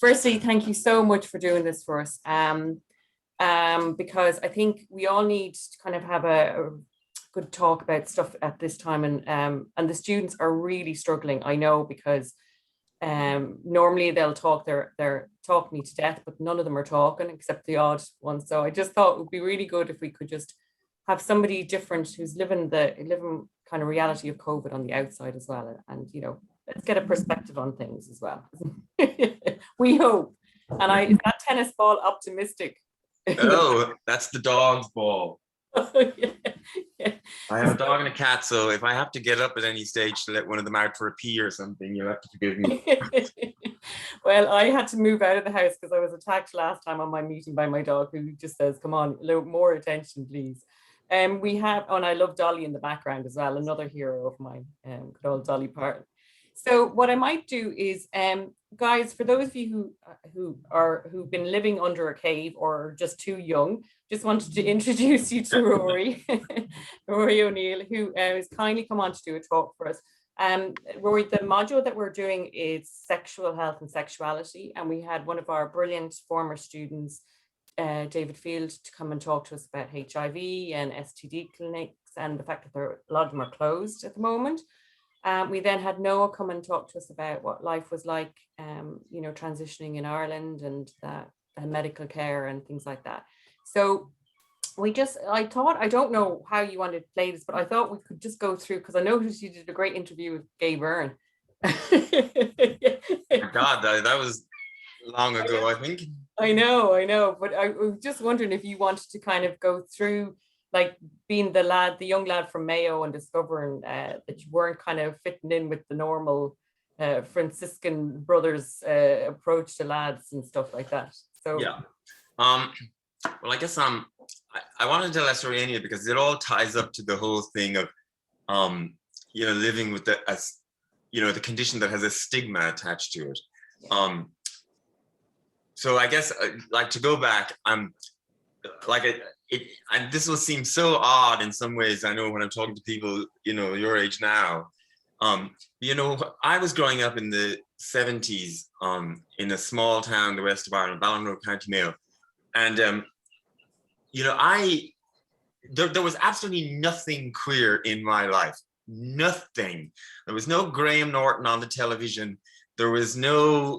Firstly, thank you so much for doing this for us. Because I think we all need to kind of have a good talk about stuff at this time, and the students are really struggling. I know because normally they'll talk they're talking me to death, but none of them are talking except the odd one. So I just thought it would be really good if we could just have somebody different who's living kind of reality of COVID on the outside as well, and let's get a perspective on things as well. We hope. And is that tennis ball optimistic? Oh, that's the dog's ball. Yeah, yeah. I have a dog and a cat, so if I have to get up at any stage to let one of them out for a pee or something, you'll have to forgive me. Well, I had to move out of the house because I was attacked last time on my meeting by my dog, who just says, "Come on, a little more attention, please." We have, and I love Dolly in the background as well, another hero of mine, good old Dolly Parton. So what I might do is, guys, for those of you who've been living under a cave or just too young, just wanted to introduce you to Rory, Rory O'Neill, who has kindly come on to do a talk for us. Rory, the module that we're doing is sexual health and sexuality, and we had one of our brilliant former students, David Field, to come and talk to us about HIV and STD clinics and the fact that a lot of them are closed at the moment. We then had Noah come and talk to us about what life was like, transitioning in Ireland and medical care and things like that. So I thought, I don't know how you wanted to play this, but I thought we could just go through, because I noticed you did a great interview with Gay Byrne. God, that was long ago, I think. I know, but I was just wondering if you wanted to kind of go through, like, being the young lad from Mayo and discovering that you weren't kind of fitting in with the normal Franciscan brothers approach to lads and stuff like that. So yeah, well, I guess I wanted to tell that story anyway because it all ties up to the whole thing of living with the condition that has a stigma attached to it. Yeah. So I guess like to go back, and this will seem so odd in some ways, I know, when I'm talking to people, your age now. I was growing up in the 70s in a small town in the west of Ireland, Ballinrobe, County Mayo. And, there was absolutely nothing queer in my life. Nothing. There was no Graham Norton on the television. There was no,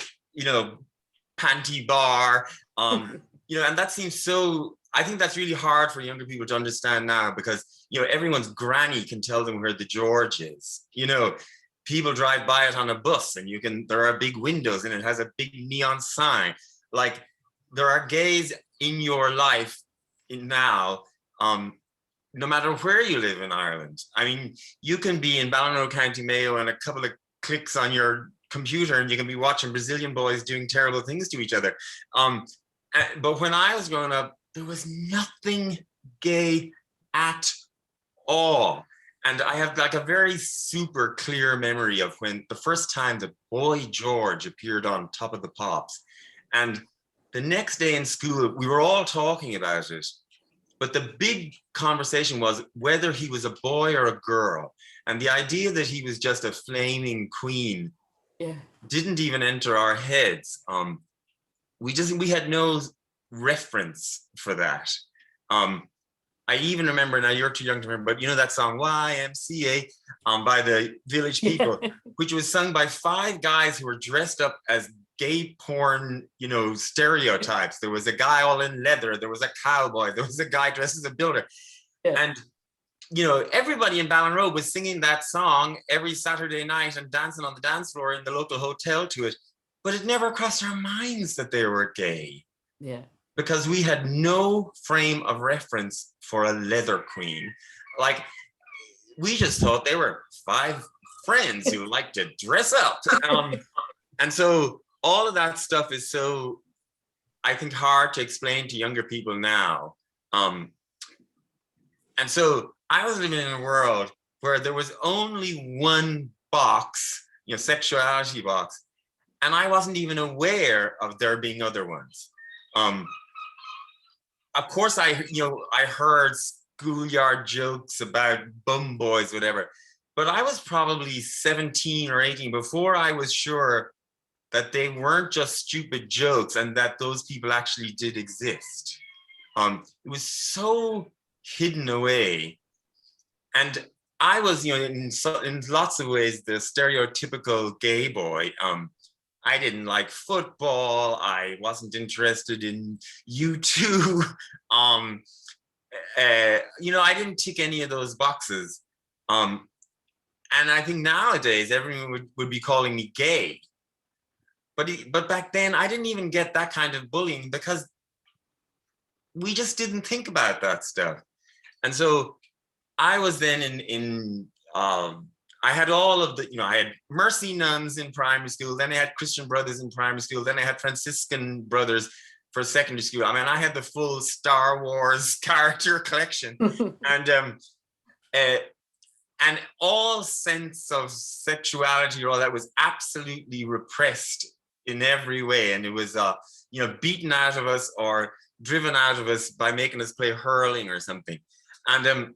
panty bar. And that seems so, I think that's really hard for younger people to understand now because, everyone's granny can tell them where the George is. People drive by it on a bus and there are big windows and it has a big neon sign. Like, there are gays in your life now, no matter where you live in Ireland. I mean, you can be in Ballinrobe, County Mayo, and a couple of clicks on your computer and you can be watching Brazilian boys doing terrible things to each other. But when I was growing up, there was nothing gay at all. And I have like a very super clear memory of when the first time the boy George appeared on Top of the Pops. And the next day in school, we were all talking about it. But the big conversation was whether he was a boy or a girl. And the idea that he was just a flaming queen didn't even enter our heads. We had no reference for that. I even remember, now you're too young to remember, but that song YMCA by the Village People, which was sung by 5 guys who were dressed up as gay porn, stereotypes. There was a guy all in leather, there was a cowboy, there was a guy dressed as a builder. Yeah. And, everybody in Ballinrobe was singing that song every Saturday night and dancing on the dance floor in the local hotel to it. But it never crossed our minds that they were gay. Yeah. Because we had no frame of reference for a leather queen. Like, we just thought they were 5 friends who liked to dress up. And so all of that stuff is so, I think, hard to explain to younger people now. And so I was living in a world where there was only one box, sexuality box, and I wasn't even aware of there being other ones. Of course, I heard schoolyard jokes about bum boys, whatever, but I was probably 17 or 18 before I was sure that they weren't just stupid jokes and that those people actually did exist. It was so hidden away. And I was, in lots of ways, the stereotypical gay boy. I didn't like football. I wasn't interested in U2. I didn't tick any of those boxes. And I think nowadays everyone would be calling me gay. But back then I didn't even get that kind of bullying because we just didn't think about that stuff. And so I was then I had all of the, I had Mercy nuns in primary school, then I had Christian brothers in primary school, then I had Franciscan brothers for secondary school. I mean, I had the full Star Wars character collection. And all sense of sexuality or all that was absolutely repressed in every way. And it was, beaten out of us or driven out of us by making us play hurling or something. And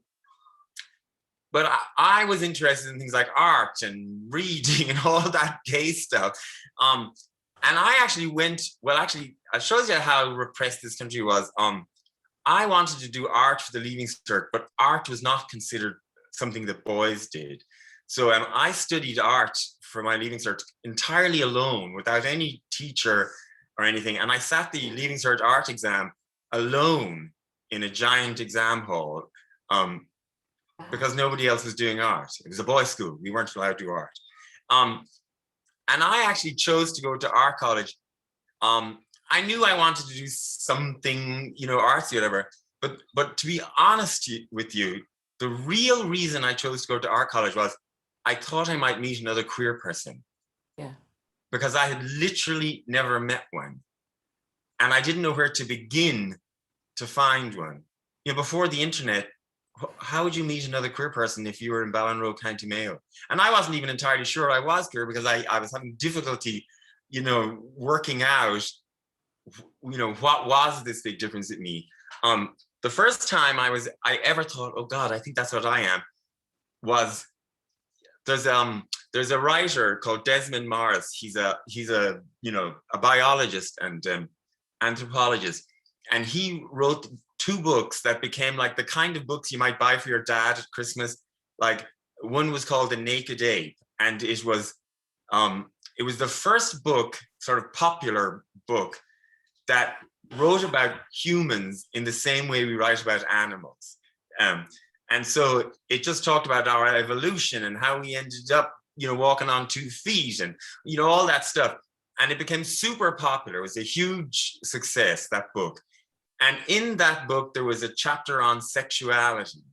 but I was interested in things like art and reading and all that gay stuff. And I actually it shows you how repressed this country was. I wanted to do art for the Leaving Cert, but art was not considered something that boys did. So I studied art for my Leaving Cert entirely alone, without any teacher or anything. And I sat the Leaving Cert art exam alone in a giant exam hall because nobody else was doing art. It was a boys' school. We weren't allowed to do art. And I actually chose to go to art college. I knew I wanted to do something, artsy or whatever. But to be honest with you, the real reason I chose to go to art college was I thought I might meet another queer person. Yeah. Because I had literally never met one. And I didn't know where to begin to find one. Before the internet, how would you meet another queer person if you were in Ballinrobe, County Mayo? And I wasn't even entirely sure I was queer because I was having difficulty, working out, what was this big difference in me? The first time I ever thought, oh God, I think that's what I am, was there's a writer called Desmond Morris. He's a biologist and anthropologist, and he wrote 2 books that became like the kind of books you might buy for your dad at Christmas. Like, one was called The Naked Ape, and it was the first book, sort of popular book, that wrote about humans in the same way we write about animals. And so it just talked about our evolution and how we ended up, walking on 2 feet and, all that stuff. And it became super popular. It was a huge success, that book. And in that book, there was a chapter on sexuality.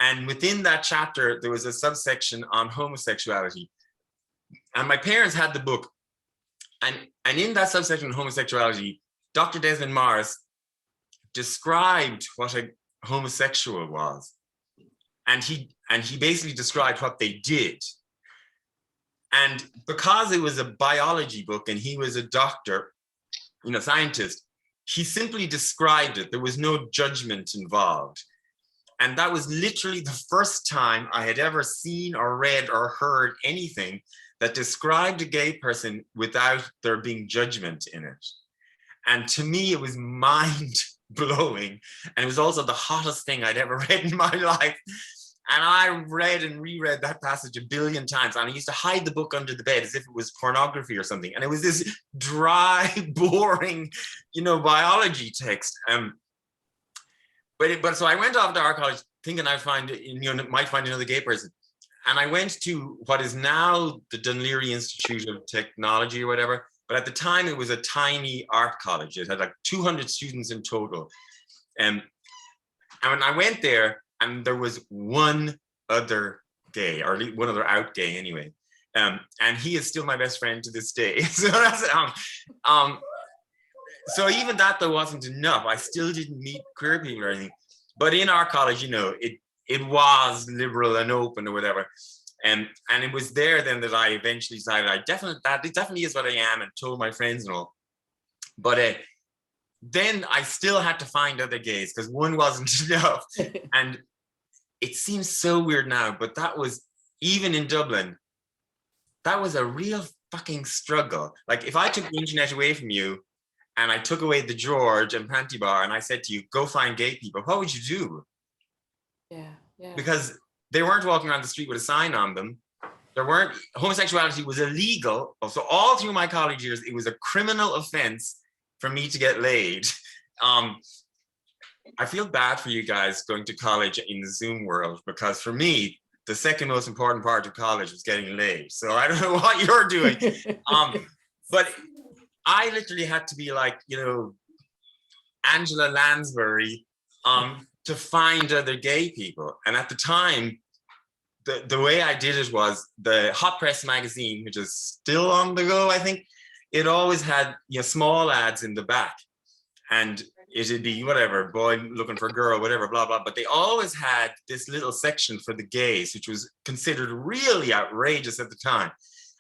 And within that chapter, there was a subsection on homosexuality. And my parents had the book. And in that subsection on homosexuality, Dr. Desmond Morris described what a homosexual was. And he basically described what they did. And because it was a biology book and he was a doctor, scientist, he simply described it. There was no judgment involved. And that was literally the first time I had ever seen or read or heard anything that described a gay person without there being judgment in it. And to me, it was mind-blowing. And it was also the hottest thing I'd ever read in my life. And I read and reread that passage a billion times. And I used to hide the book under the bed as if it was pornography or something. And it was this dry, boring, biology text. But so I went off to art college thinking I'd might find another gay person. And I went to what is now the Dunleary Institute of Technology or whatever. But at the time, it was a tiny art college. It had like 200 students in total. And when I went there, and there was one other gay, or one other out gay anyway. And he is still my best friend to this day. So that's so even that though wasn't enough. I still didn't meet queer people or anything. But in our college, it was liberal and open or whatever. And it was there then that I eventually decided it definitely is what I am, and told my friends and all. But then I still had to find other gays because one wasn't enough. And it seems so weird now, but that was, even in Dublin, that was a real fucking struggle. Like if I took the internet away from you and I took away the George and Panty Bar and I said to you, go find gay people, what would you do? Yeah, yeah. Because they weren't walking around the street with a sign on them. Homosexuality was illegal. So all through my college years, it was a criminal offense for me to get laid. I feel bad for you guys going to college in the Zoom world, because for me, the second most important part of college was getting laid. So I don't know what you're doing. But I literally had to be like, you know, Angela Lansbury to find other gay people. And at the time, the way I did it was the Hot Press magazine, which is still on the go, I think, it always had, you know, small ads in the back. And it'd be whatever, boy looking for girl, whatever, blah, blah. But they always had this little section for the gays, which was considered really outrageous at the time.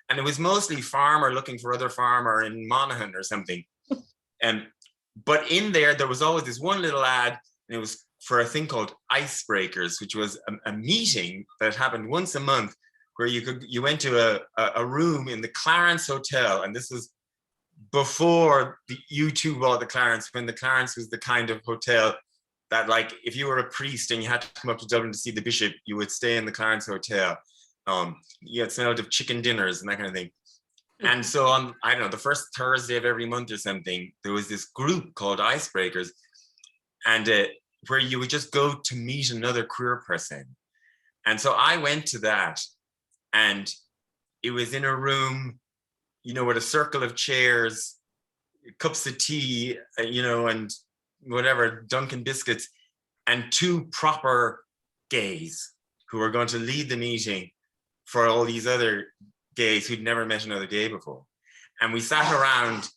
And it was mostly farmer looking for other farmer in Monaghan or something. But in there was always this one little ad, and it was for a thing called Icebreakers, which was a meeting that happened once a month, where you went to a room in the Clarence Hotel, and this was before the U2 bought the Clarence, when the Clarence was the kind of hotel that, like, if you were a priest and you had to come up to Dublin to see the bishop, you would stay in the Clarence Hotel. You had smelled of chicken dinners and that kind of thing. And so on, I don't know, the first Thursday of every month or something, there was this group called Icebreakers, and where you would just go to meet another queer person. And so I went to that, and it was in a room, you know, with a circle of chairs, cups of tea, you know, and whatever, Dunkin' biscuits, and two proper gays who were going to lead the meeting for all these other gays who'd never met another gay before. And we sat around,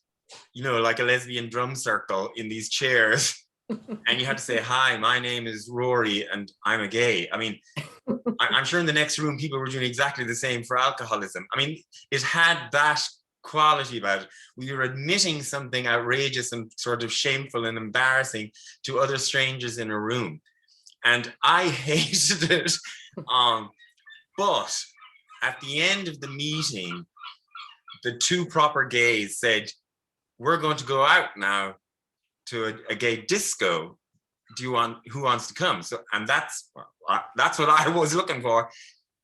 you know, like a lesbian drum circle in these chairs. And you had to say, hi, my name is Rory and I'm a gay. I mean, I'm sure in the next room, people were doing exactly the same for alcoholism. I mean, it had that quality about it. We were admitting something outrageous and sort of shameful and embarrassing to other strangers in a room. And I hated it. But at the end of the meeting, the two proper gays said, we're going to go out now to a gay disco. Who wants to come? So, and that's what I was looking for.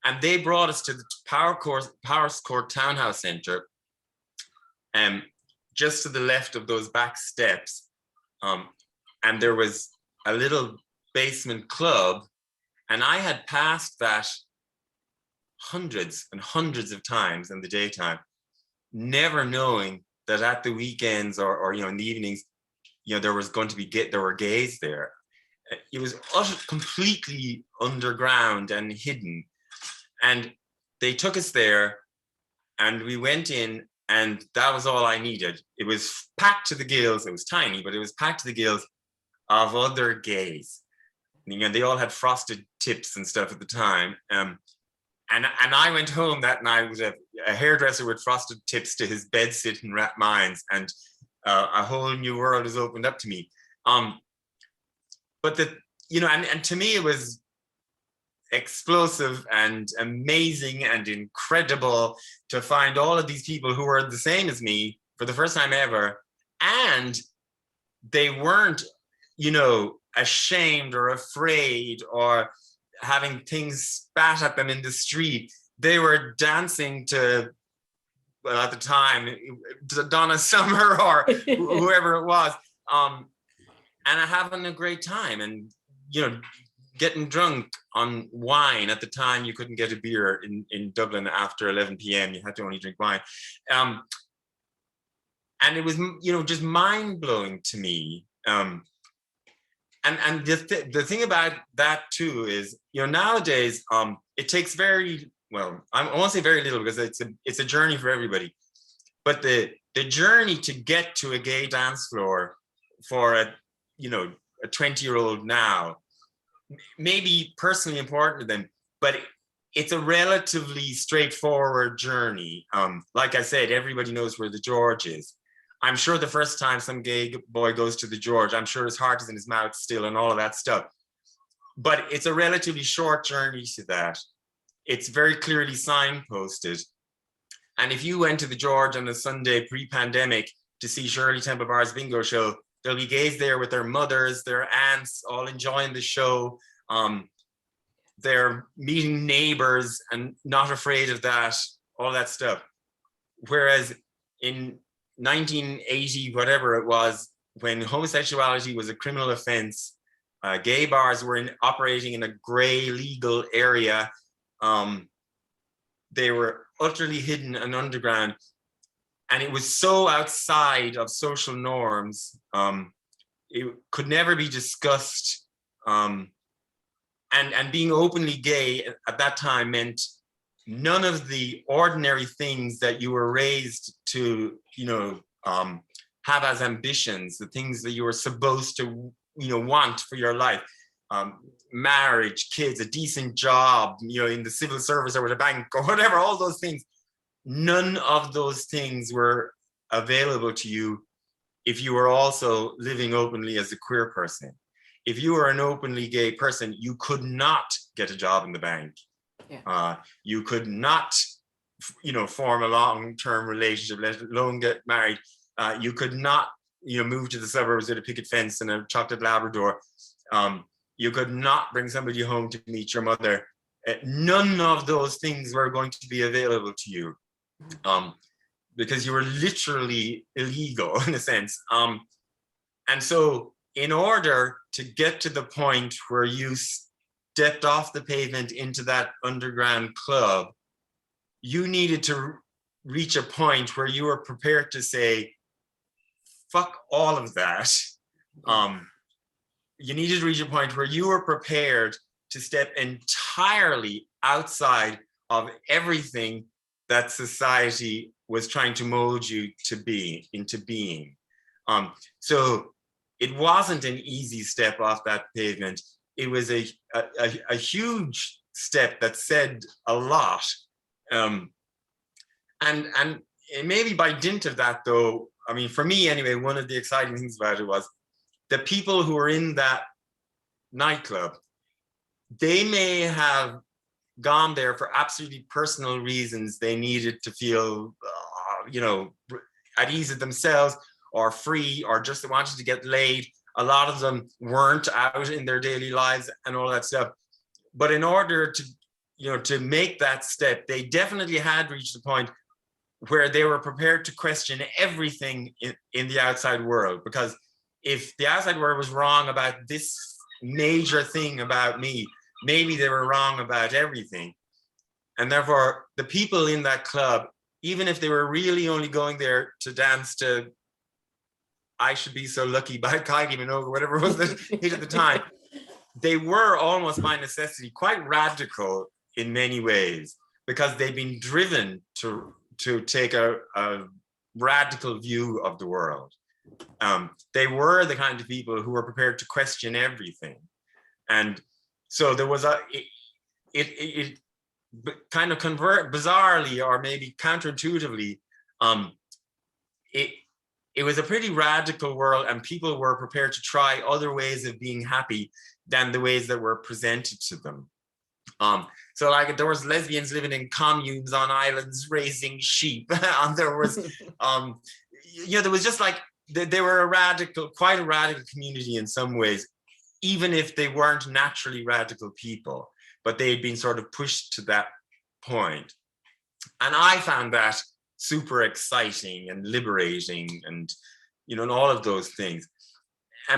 And they brought us to the Powers Court Townhouse Centre, just to the left of those back steps. And there was a little basement club, and I had passed that hundreds and hundreds of times in the daytime, never knowing that at the weekends or you know, in the evenings, you know, there were gays there. It was completely underground and hidden. And they took us there, and we went in, and that was all I needed. It was packed to the gills. It was tiny, but it was packed to the gills of other gays. You know, they all had frosted tips and stuff at the time. And I went home that night with a hairdresser with frosted tips to his bed sitting rat minds, and a whole new world has opened up to me. But you know, and to me it was explosive and amazing and incredible to find all of these people who were the same as me for the first time ever, and they weren't, you know, ashamed or afraid or having things spat at them in the street. They were dancing to, well, at the time, Donna Summer or whoever it was, and having a great time, and, you know, getting drunk on wine. At the time, you couldn't get a beer in Dublin after 11 p.m. You had to only drink wine. And it was, you know, just mind-blowing to me. And the thing about that too is, you know, nowadays, it takes very, well, I won't say very little, because it's a journey for everybody. But the journey to get to a gay dance floor for a 20-year-old now may be personally important to them, but it's a relatively straightforward journey. Like I said, everybody knows where the George is. I'm sure the first time some gay boy goes to the George, I'm sure his heart is in his mouth still and all of that stuff. But it's a relatively short journey to that. It's very clearly signposted. And if you went to the George on a Sunday pre-pandemic to see Shirley Temple Bar's bingo show, there'll be gays there with their mothers, their aunts, all enjoying the show. They're meeting neighbors and not afraid of that, all that stuff. Whereas in 1980, whatever it was, when homosexuality was a criminal offense, gay bars were operating in a gray legal area. They were utterly hidden and underground. And it was so outside of social norms. It could never be discussed. And being openly gay at that time meant none of the ordinary things that you were raised to, have as ambitions, the things that you were supposed to, want for your life. Marriage, kids, a decent job, in the civil service or with a bank or whatever, all those things. None of those things were available to you if you were also living openly as a queer person. If you were an openly gay person, you could not get a job in the bank. Yeah. You could not, form a long-term relationship, let alone get married. You could not, move to the suburbs with a picket fence and a chocolate Labrador. You could not bring somebody home to meet your mother. None of those things were going to be available to you. Because you were literally illegal in a sense. And so in order to get to the point where you stepped off the pavement into that underground club, you needed to reach a point where you were prepared to say, fuck all of that. You needed to reach a point where you were prepared to step entirely outside of everything that society was trying to mold you to be into being. So it wasn't an easy step off that pavement. It was a huge step that said a lot. And maybe by dint of that, though, I mean, for me anyway, one of the exciting things about it was the people who were in that nightclub, they may have gone there for absolutely personal reasons. They needed to feel, at ease with themselves or free or just wanted to get laid. A lot of them weren't out in their daily lives and all that stuff. But in order to, to make that step, they definitely had reached a point where they were prepared to question everything in the outside world. Because if the outside world was wrong about this major thing about me, maybe they were wrong about everything. And therefore, the people in that club, even if they were really only going there to dance to I Should Be So Lucky by Kylie Minogue, whatever was the hit at the time, they were almost by necessity quite radical in many ways, because they'd been driven to take a radical view of the world. They were the kind of people who were prepared to question everything. And so there was it kind of bizarrely or maybe counterintuitively, it was a pretty radical world, and people were prepared to try other ways of being happy than the ways that were presented to them. So like there was lesbians living in communes on islands raising sheep, and there was, there was just like, they were quite a radical community in some ways, even if they weren't naturally radical people, but they had been sort of pushed to that point. And I found that super exciting and liberating and, and all of those things.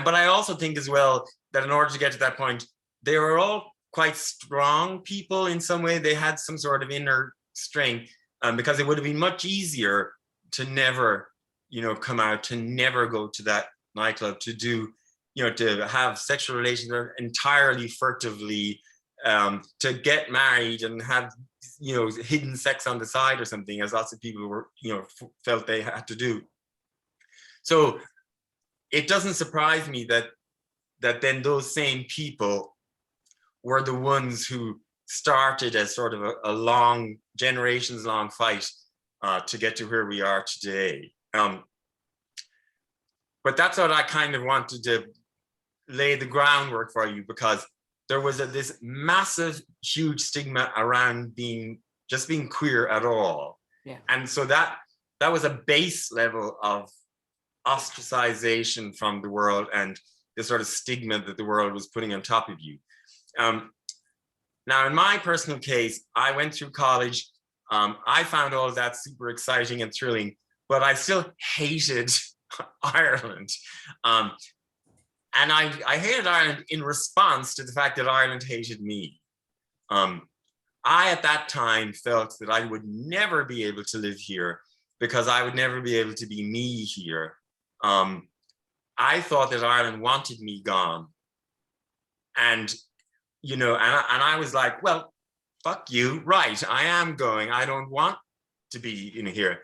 But I also think as well that in order to get to that point, they were all quite strong people in some way. They had some sort of inner strength, because it would have been much easier to never, come out, to never go to that nightclub, to do, to have sexual relations entirely furtively, to get married and have, hidden sex on the side or something, as lots of people were, felt they had to do. So it doesn't surprise me that then those same people were the ones who started as sort of a long, generations long fight to get to where we are today. But that's what I kind of wanted to lay the groundwork for you, because there was this massive, huge stigma around being queer at all. And so that was a base level of ostracization from the world and the sort of stigma that the world was putting on top of you. Now, in my personal case, I went through college. I found all of that super exciting and thrilling, but I still hated Ireland. And I hated Ireland in response to the fact that Ireland hated me. I, at that time, felt that I would never be able to live here because I would never be able to be me here. I thought that Ireland wanted me gone. And, you know, and I was like, well, fuck you, right, I am going. I don't want to be in here.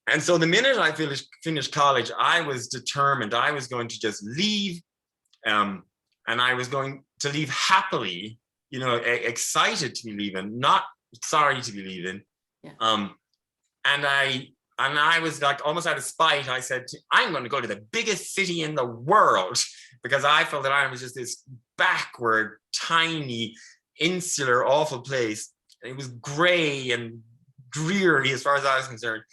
And so the minute I finished college, I was determined I was going to just leave, and I was going to leave happily, you know, excited to be leaving, not sorry to be leaving. Yeah. And I was like, almost out of spite, I said, I'm going to go to the biggest city in the world, because I felt that Ireland was just this backward, tiny, insular, awful place. It was gray and dreary as far as I was concerned.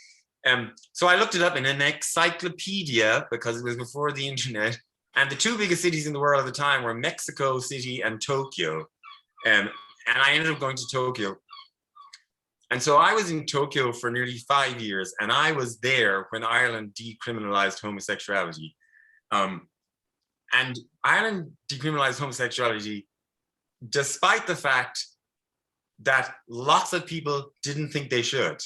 So I looked it up in an encyclopedia, because it was before the internet, and the two biggest cities in the world at the time were Mexico City and Tokyo. And I ended up going to Tokyo. And so I was in Tokyo for nearly 5 years, and I was there when Ireland decriminalized homosexuality. And Ireland decriminalized homosexuality despite the fact that lots of people didn't think they should.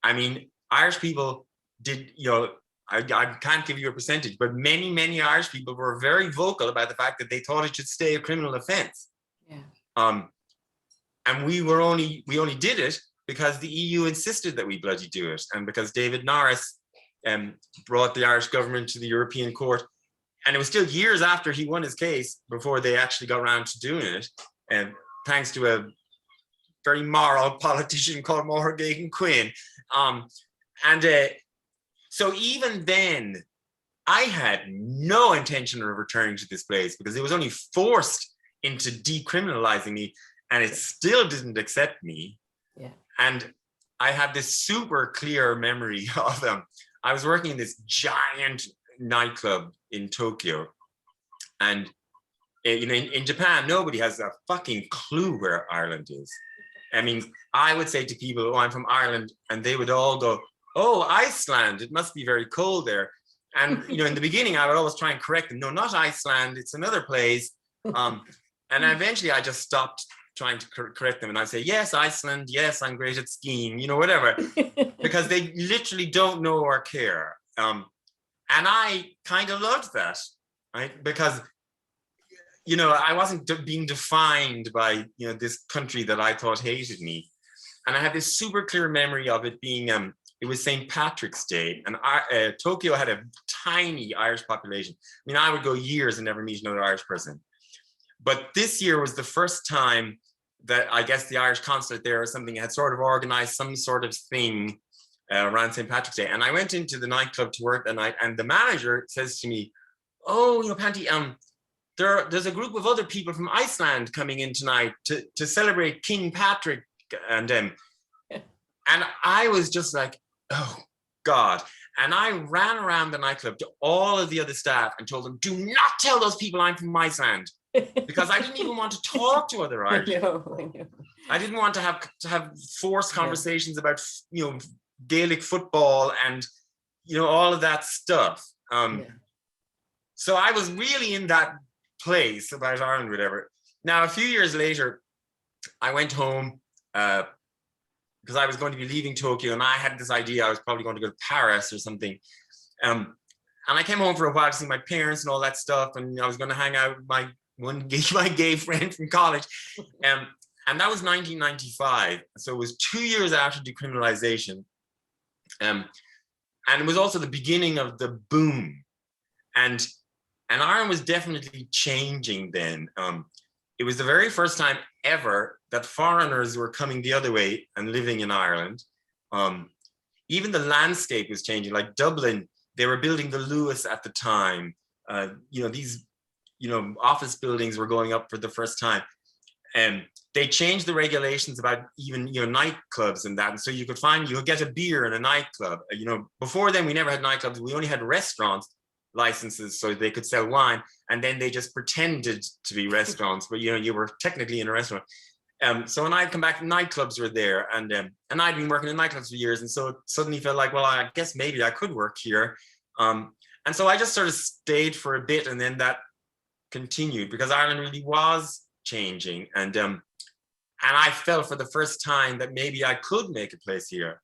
I mean, Irish people did, you know, I can't give you a percentage, but many, many Irish people were very vocal about the fact that they thought it should stay a criminal offense. Yeah. And we only did it because the EU insisted that we bloody do it, and because David Norris brought the Irish government to the European Court. And it was still years after he won his case before they actually got around to doing it, and thanks to a very moral politician called Morgan Quinn. So even then, I had no intention of returning to this place, because it was only forced into decriminalizing me, and it still didn't accept me. Yeah. And I had this super clear memory of I was working in this giant nightclub in Tokyo, and you know, in Japan, nobody has a fucking clue where Ireland is. I mean, I would say to people, "Oh, I'm from Ireland," and they would all go, "Oh, Iceland, it must be very cold there." And you know, in the beginning, I would always try and correct them. No, not Iceland, it's another place. And eventually, I just stopped trying to correct them, and I'd say, "Yes, Iceland. Yes, I'm great at skiing. You know, whatever," because they literally don't know or care. And I kind of loved that, right? Because, you know, I wasn't being defined by, you know, this country that I thought hated me. And I had this super clear memory of it being, it was St. Patrick's Day, and Tokyo had a tiny Irish population. I mean, I would go years and never meet another Irish person. But this year was the first time that I guess the Irish consulate there or something had sort of organized some sort of thing around St. Patrick's Day. And I went into the nightclub to work that night, and the manager says to me, "Oh, you know, Panti, there's a group of other people from Iceland coming in tonight to celebrate King Patrick." And I was just like, oh God. And I ran around the nightclub to all of the other staff and told them, "Do not tell those people I'm from Iceland," because I didn't even want to talk to other Irish people. I didn't want to have forced conversations about, you know, Gaelic football and, you know, all of that stuff. So I was really in that place about Ireland, whatever. Now, a few years later, I went home because I was going to be leaving Tokyo, and I had this idea I was probably going to go to Paris or something. And I came home for a while to see my parents and all that stuff, and I was going to hang out with my gay friend from college. And that was 1995. So it was 2 years after decriminalization. And it was also the beginning of the boom. And Ireland was definitely changing then. It was the very first time ever that foreigners were coming the other way and living in Ireland. Even the landscape was changing. Like Dublin, they were building the Lewis at the time. You know, these, you know, office buildings were going up for the first time. They changed the regulations about even, nightclubs and that. And so you could get a beer in a nightclub. Before then we never had nightclubs. We only had restaurants licenses so they could sell wine. And then they just pretended to be restaurants, but you were technically in a restaurant. So when I'd come back, nightclubs were there, and I'd been working in nightclubs for years. And so it suddenly felt like, well, I guess maybe I could work here. And so I just sort of stayed for a bit, and then that continued because Ireland really was changing. And I felt for the first time that maybe I could make a place here.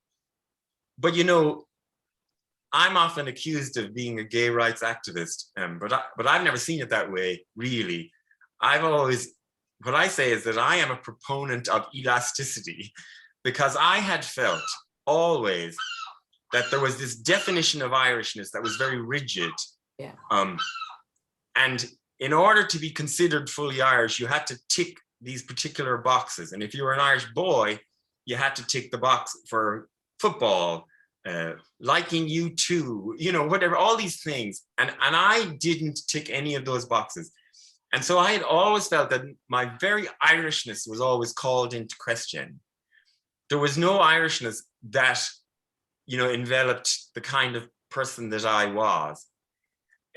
But, I'm often accused of being a gay rights activist, but I've never seen it that way, really. What I say is that I am a proponent of elasticity, because I had felt always that there was this definition of Irishness that was very rigid. Yeah. And in order to be considered fully Irish, you had to tick these particular boxes. And if you were an Irish boy, you had to tick the box for football, liking U2, whatever, all these things. And I didn't tick any of those boxes. And so I had always felt that my very Irishness was always called into question. There was no Irishness that, enveloped the kind of person that I was.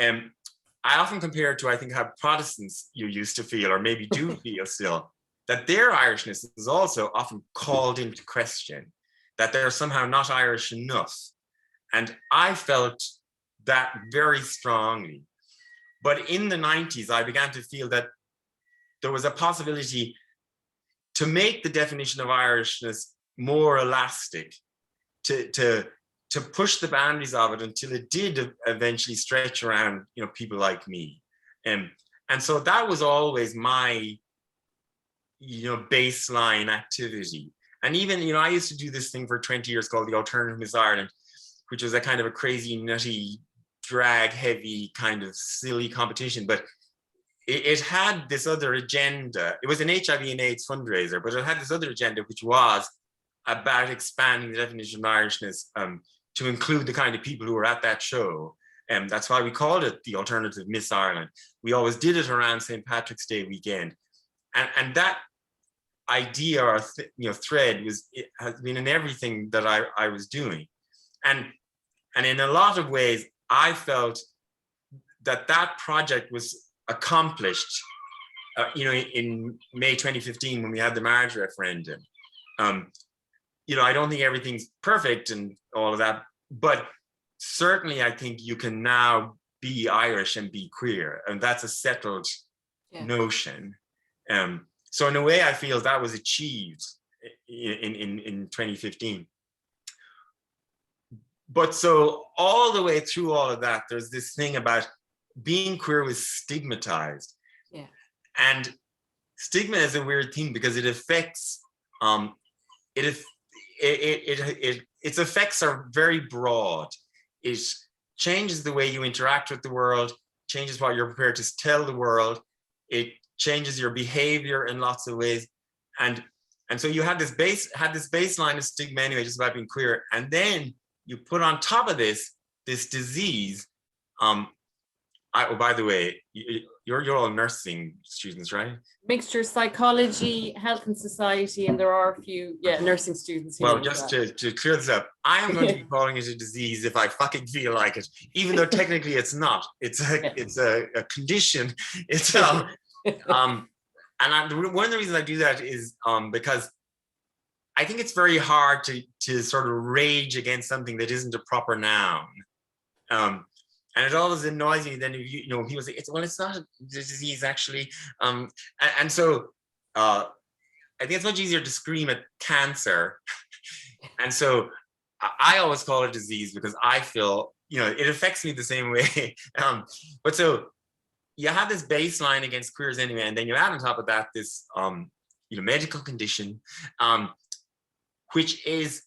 I often compare it to, I think, how Protestants you used to feel, or maybe do feel still, that their Irishness is also often called into question, that they're somehow not Irish enough. And I felt that very strongly. But in the 90s, I began to feel that there was a possibility to make the definition of Irishness more elastic, to push the boundaries of it until it did eventually stretch around, people like me. And so that was always my, baseline activity. And even, I used to do this thing for 20 years called the Alternative Miss Ireland, which was a kind of a crazy, nutty, drag heavy kind of silly competition, but it had this other agenda. It was an HIV and AIDS fundraiser, but it had this other agenda, which was about expanding the definition of Irishness to include the kind of people who were at that show. And that's why we called it the Alternative Miss Ireland. We always did it around St. Patrick's Day weekend. And that idea or thread has been in everything that I was doing. And in a lot of ways, I felt that project was accomplished, in May 2015 when we had the marriage referendum. I don't think everything's perfect and all of that, but certainly I think you can now be Irish and be queer, and that's a settled notion. So in a way, I feel that was achieved in 2015. But so all the way through all of that, there's this thing about being queer was stigmatized. Yeah. And stigma is a weird thing because it affects, its effects are very broad. It changes the way you interact with the world, changes what you're prepared to tell the world. It changes your behavior in lots of ways. And so you had this baseline of stigma anyway, just about being queer. And then you put on top of this disease. By the way, you're all nursing students, right? Mixture psychology, health and society, and there are a few, nursing students here. Well, just to clear this up, I am going to be calling it a disease if I fucking feel like it, even though technically it's not. It's a condition. It's one of the reasons I do that is because I think it's very hard to sort of rage against something that isn't a proper noun. And it always annoys me then if people say, it's not a disease actually. And so I think it's much easier to scream at cancer. And so I always call it disease because I feel, it affects me the same way. But so you have this baseline against queers anyway, and then you add on top of that this medical condition, which is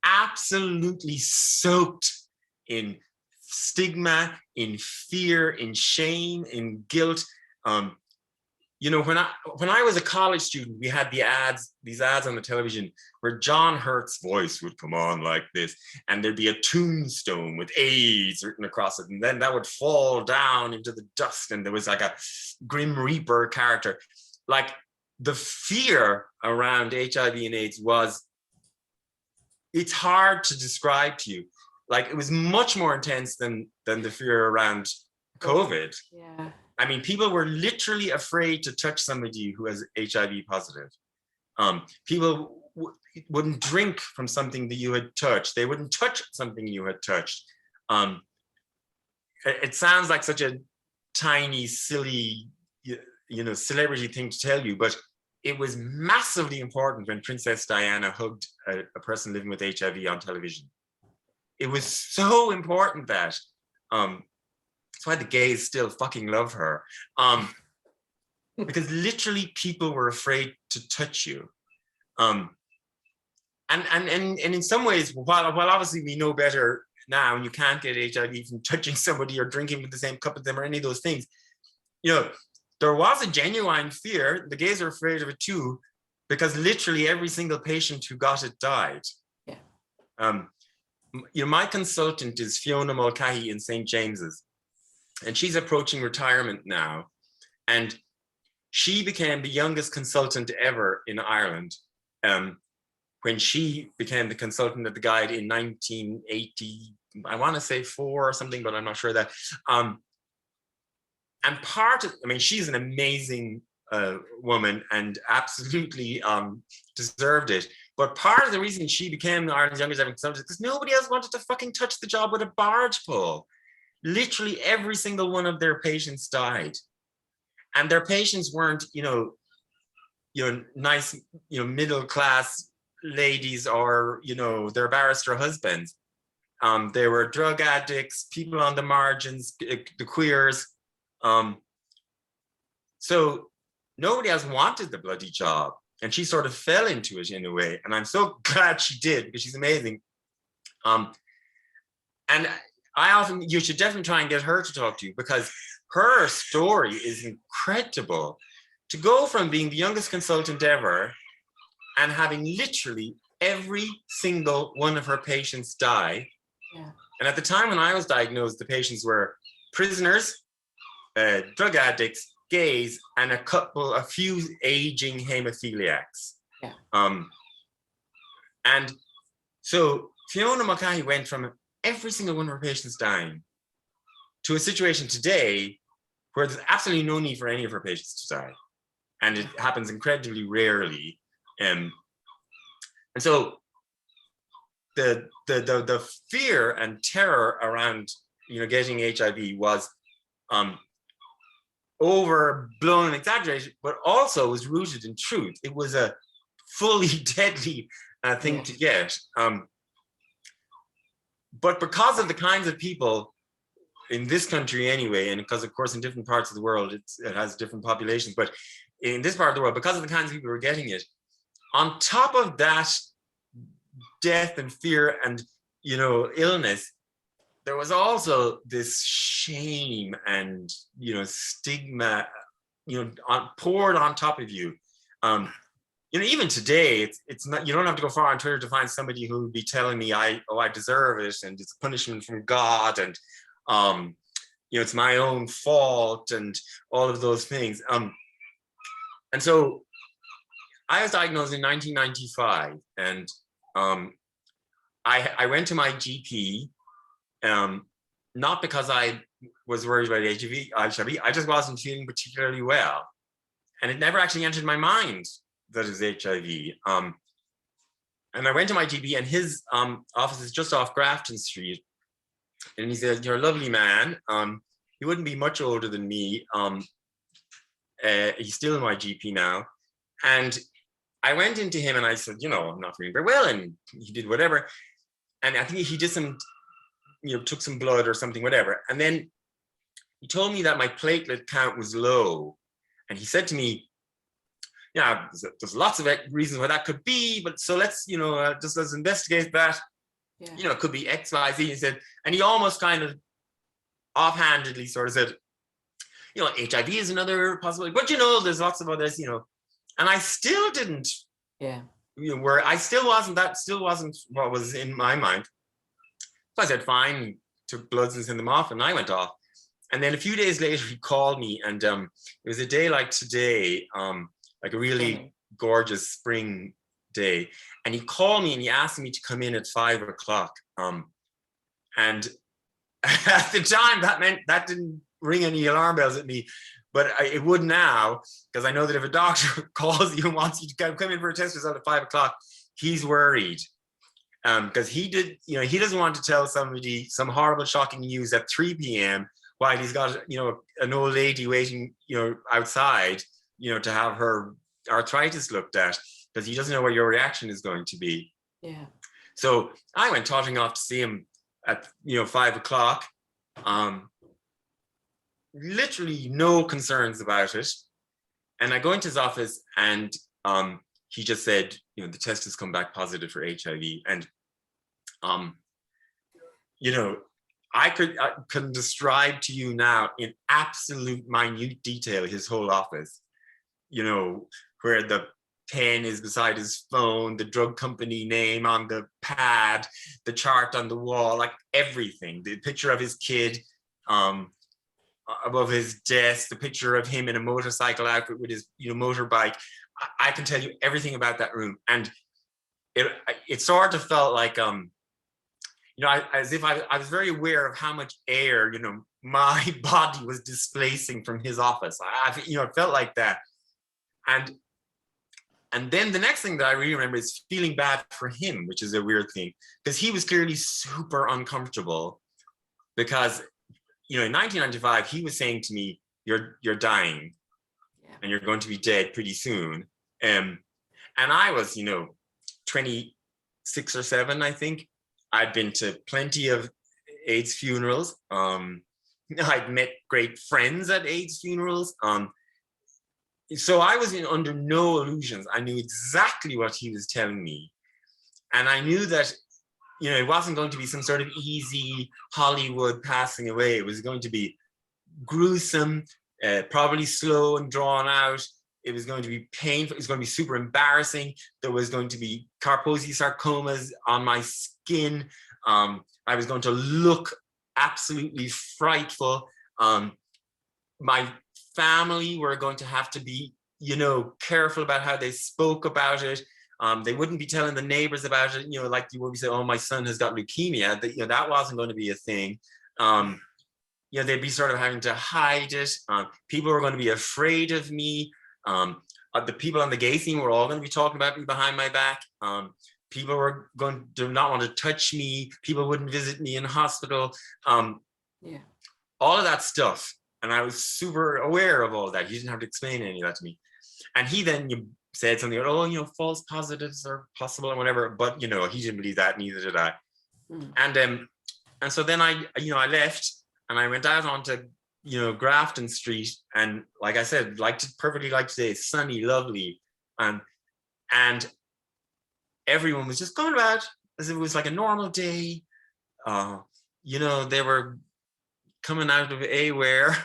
absolutely soaked in stigma, in fear, in shame, in guilt. When I was a college student, we had these ads on the television where John Hurt's voice would come on like this, and there'd be a tombstone with AIDS written across it, and then that would fall down into the dust, and there was like a Grim Reaper character. Like, the fear around HIV and AIDS it's hard to describe to you. Like, it was much more intense than the fear around COVID. Yeah. I mean, people were literally afraid to touch somebody who was HIV positive. People wouldn't drink from something that you had touched. They wouldn't touch something you had touched. It sounds like such a tiny, silly, celebrity thing to tell you, but it was massively important when Princess Diana hugged a person living with HIV on television. It was so important that, that's why the gays still fucking love her. Because literally people were afraid to touch you. And in some ways, while obviously we know better now, and you can't get HIV from touching somebody or drinking with the same cup as them or any of those things, there was a genuine fear. The gays are afraid of it too, because literally every single patient who got it died. Yeah. My consultant is Fiona Mulcahy in St. James's, and she's approaching retirement now. And she became the youngest consultant ever in Ireland when she became the consultant at the Guide in 1980, I want to say 4 or something, but I'm not sure of that. And she's an amazing woman and absolutely deserved it. But part of the reason she became Ireland's youngest ever consultant is because nobody else wanted to fucking touch the job with a barge pole. Literally every single one of their patients died. And their patients weren't, nice, middle class ladies or, their barrister husbands. They were drug addicts, people on the margins, the queers. So nobody else wanted the bloody job. And she sort of fell into it in a way. And I'm so glad she did, because she's amazing. And you should definitely try and get her to talk to you, because her story is incredible. To go from being the youngest consultant ever and having literally every single one of her patients die. Yeah. And at the time when I was diagnosed, the patients were prisoners, drug addicts, gays, and a few aging hemophiliacs. Yeah. And so Fiona Mulcahy went from every single one of her patients dying to a situation today where there's absolutely no need for any of her patients to die. And it happens incredibly rarely. And so the fear and terror around getting HIV was overblown and exaggerated, but also was rooted in truth. It was a fully deadly thing to get. But because of the kinds of people in this country anyway, and because of course in different parts of the world it has different populations, but in this part of the world, because of the kinds of people who were getting it, on top of that death and fear and illness, there was also this shame and stigma poured on top of you. Even today, it's not, you don't have to go far on Twitter to find somebody who would be telling me I deserve it and it's a punishment from God and it's my own fault and all of those things. And so I was diagnosed in 1995, and I went to my GP, not because I was worried about HIV, I just wasn't feeling particularly well. And it never actually entered my mind that it was HIV. And I went to my GP, and his office is just off Grafton Street. And he said, "You're a lovely man. He wouldn't be much older than me. He's still my GP now." And I went into him and I said, "I'm not feeling very well." And he did whatever. And I think he did some, took some blood or something, whatever. And then he told me that my platelet count was low. And he said to me, "Yeah, there's lots of reasons why that could be, but so let's investigate that. Yeah. It could be X, Y, Z." He said, and he almost kind of offhandedly sort of said, "HIV is another possibility, but there's lots of others, And I still didn't, where I still wasn't what was in my mind. So I said, fine, took bloods and sent them off, and I went off. And then a few days later, he called me, and it was a day like today. like a really gorgeous spring day. And he called me and he asked me to come in at 5 o'clock. And at the time, that didn't ring any alarm bells at me, but it would now, because I know that if a doctor calls you and wants you to come in for a test result at 5 o'clock, he's worried. Because he doesn't want to tell somebody some horrible, shocking news at 3 p.m. while he's got, an old lady waiting, outside, to have her arthritis looked at, because he doesn't know what your reaction is going to be. Yeah. So I went toddling off to see him at 5 o'clock. Literally no concerns about it. And I go into his office and he just said, the test has come back positive for HIV. And I can describe to you now in absolute minute detail his whole office, where the pen is beside his phone, the drug company name on the pad, the chart on the wall, like everything, the picture of his kid above his desk, the picture of him in a motorcycle outfit with his motorbike. I can tell you everything about that room. And it sort of felt like as if I was very aware of how much air my body was displacing from his office. It felt like that. And then the next thing that I really remember is feeling bad for him, which is a weird thing, because he was clearly super uncomfortable, because in 1995 he was saying to me, you're dying and you're going to be dead pretty soon. And I was 26 or 7, I think. I'd been to plenty of AIDS funerals. I'd met great friends at AIDS funerals. So I was under no illusions. I knew exactly what he was telling me. And I knew that, it wasn't going to be some sort of easy Hollywood passing away. It was going to be gruesome, probably slow and drawn out. It was going to be painful. It was going to be super embarrassing. There was going to be Kaposi sarcomas on my skin. I was going to look absolutely frightful. My family were going to have to be, careful about how they spoke about it. They wouldn't be telling the neighbors about it, like you would be saying, oh, my son has got leukemia. That wasn't going to be a thing. They'd be sort of having to hide it. People were going to be afraid of me. The people on the gay scene were all going to be talking about me behind my back. People were going to not want to touch me. People wouldn't visit me in hospital. All of that stuff. And I was super aware of all that. He didn't have to explain any of that to me. And he then said something, false positives are possible and whatever. But, he didn't believe that, neither did I. And so then I left and I went out onto, Grafton Street. And like I said, perfectly like today, sunny, lovely. And everyone was just going about as if it was like a normal day. They were coming out of A-Ware,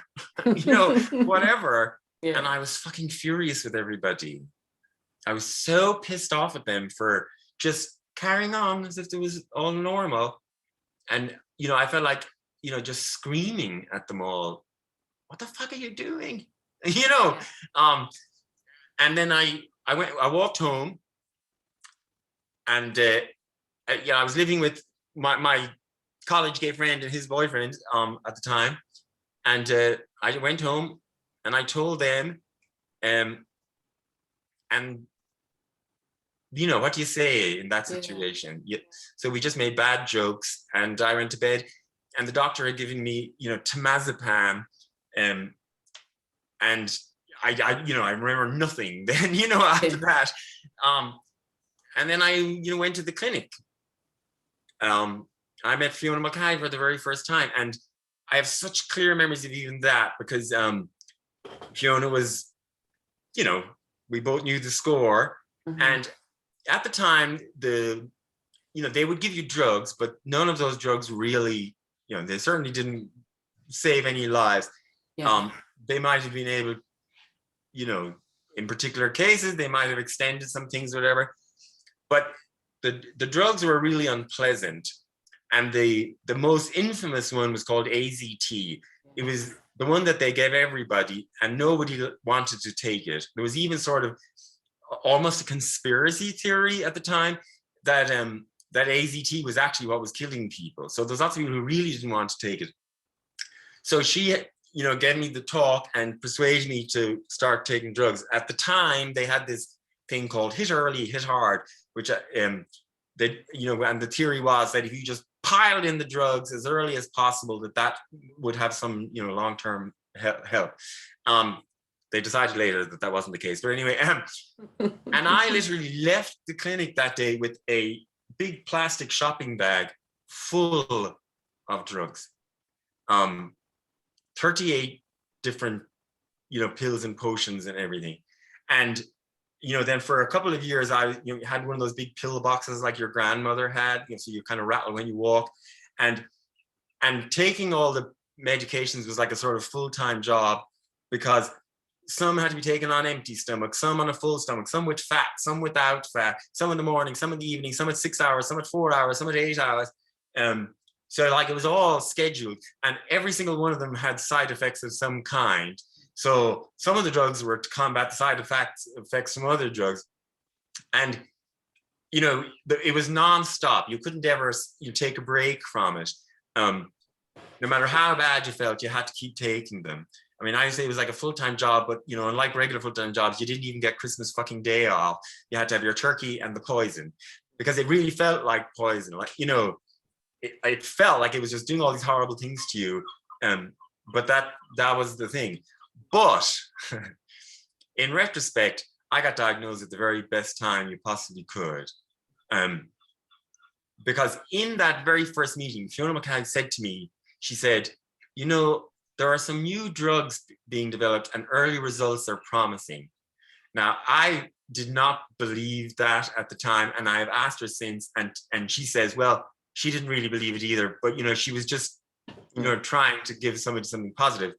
whatever. Yeah. And I was fucking furious with everybody. I was so pissed off at them for just carrying on as if it was all normal. And, I felt like, just screaming at them all, what the fuck are you doing? And then I walked home and, I was living with my college gay friend and his boyfriend at the time. And I went home and I told them, and what do you say in that situation? So we just made bad jokes and I went to bed and the doctor had given me, temazepam. And I remember nothing then, after that. And then I, went to the clinic. I met Fiona Mackay for the very first time. And I have such clear memories of even that because Fiona was, we both knew the score. Mm-hmm. And at the time, they would give you drugs, but none of those drugs really, they certainly didn't save any lives. Yeah. They might have been able, in particular cases, they might have extended some things, whatever. But the drugs were really unpleasant. And the most infamous one was called AZT. It was the one that they gave everybody, and nobody wanted to take it. There was even sort of almost a conspiracy theory at the time that that AZT was actually what was killing people. So there's lots of people who really didn't want to take it. So she, you know, gave me the talk and persuaded me to start taking drugs. At the time, they had this thing called hit early, hit hard, which they, you know, and the theory was that if you just piled in the drugs as early as possible, that would have some, you know, long-term help. They decided later that that wasn't the case, but anyway, and I literally left the clinic that day with a big plastic shopping bag full of drugs. 38 different, you know, pills and potions and everything. And, you know, then for a couple of years, I, you know, had one of those big pill boxes like your grandmother had, you know, so you kind of rattle when you walk. And taking all the medications was like a sort of full-time job, because some had to be taken on empty stomach, some on a full stomach, some with fat, some without fat, some in the morning, some in the evening, some at 6 hours, some at 4 hours, some at 8 hours. So like it was all scheduled, and every single one of them had side effects of some kind. So some of the drugs were to combat the side effects from other drugs. And, you know, it was nonstop. You couldn't ever take a break from it. No matter how bad you felt, you had to keep taking them. I mean, I say it was like a full-time job, but, you know, unlike regular full-time jobs, you didn't even get Christmas fucking day off. You had to have your turkey and the poison, because it really felt like poison. Like, you know, it felt like it was just doing all these horrible things to you. But that was the thing. But in retrospect, I got diagnosed at the very best time you possibly could. Because in that very first meeting, Fiona McCann said to me, she said, you know, there are some new drugs being developed and early results are promising. Now, I did not believe that at the time, and I have asked her since, and she says, well, she didn't really believe it either, but, you know, she was just, you know, trying to give somebody something positive.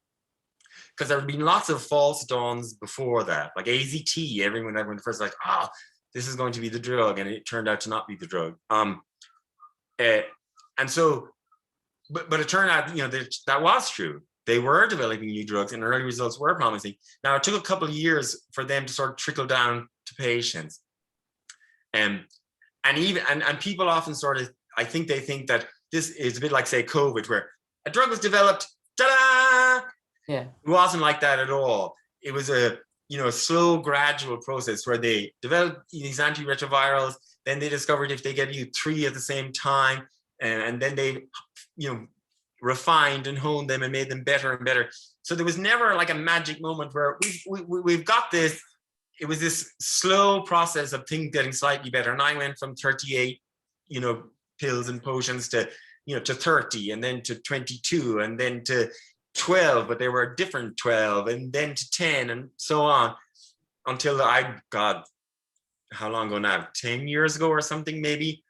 Because there had been lots of false dawns before that, like AZT, everyone first like, this is going to be the drug, and it turned out to not be the drug. And so, but it turned out, you know, that was true. They were developing new drugs and early results were promising. Now, it took a couple of years for them to sort of trickle down to patients. And people often sort of, I think they think that this is a bit like, say, COVID, where a drug was developed, ta-da! Yeah. It wasn't like that at all. It was a, you know, a slow, gradual process where they developed these antiretrovirals. Then they discovered if they gave you 3 at the same time, and then they, you know, refined and honed them and made them better and better. So there was never like a magic moment where we've got this. It was this slow process of things getting slightly better. And I went from 38, you know, pills and potions to, you know, to 30, and then to 22, and then to 12, but they were a different 12, and then to 10, and so on, until God, how long ago now? 10 years ago or something, maybe.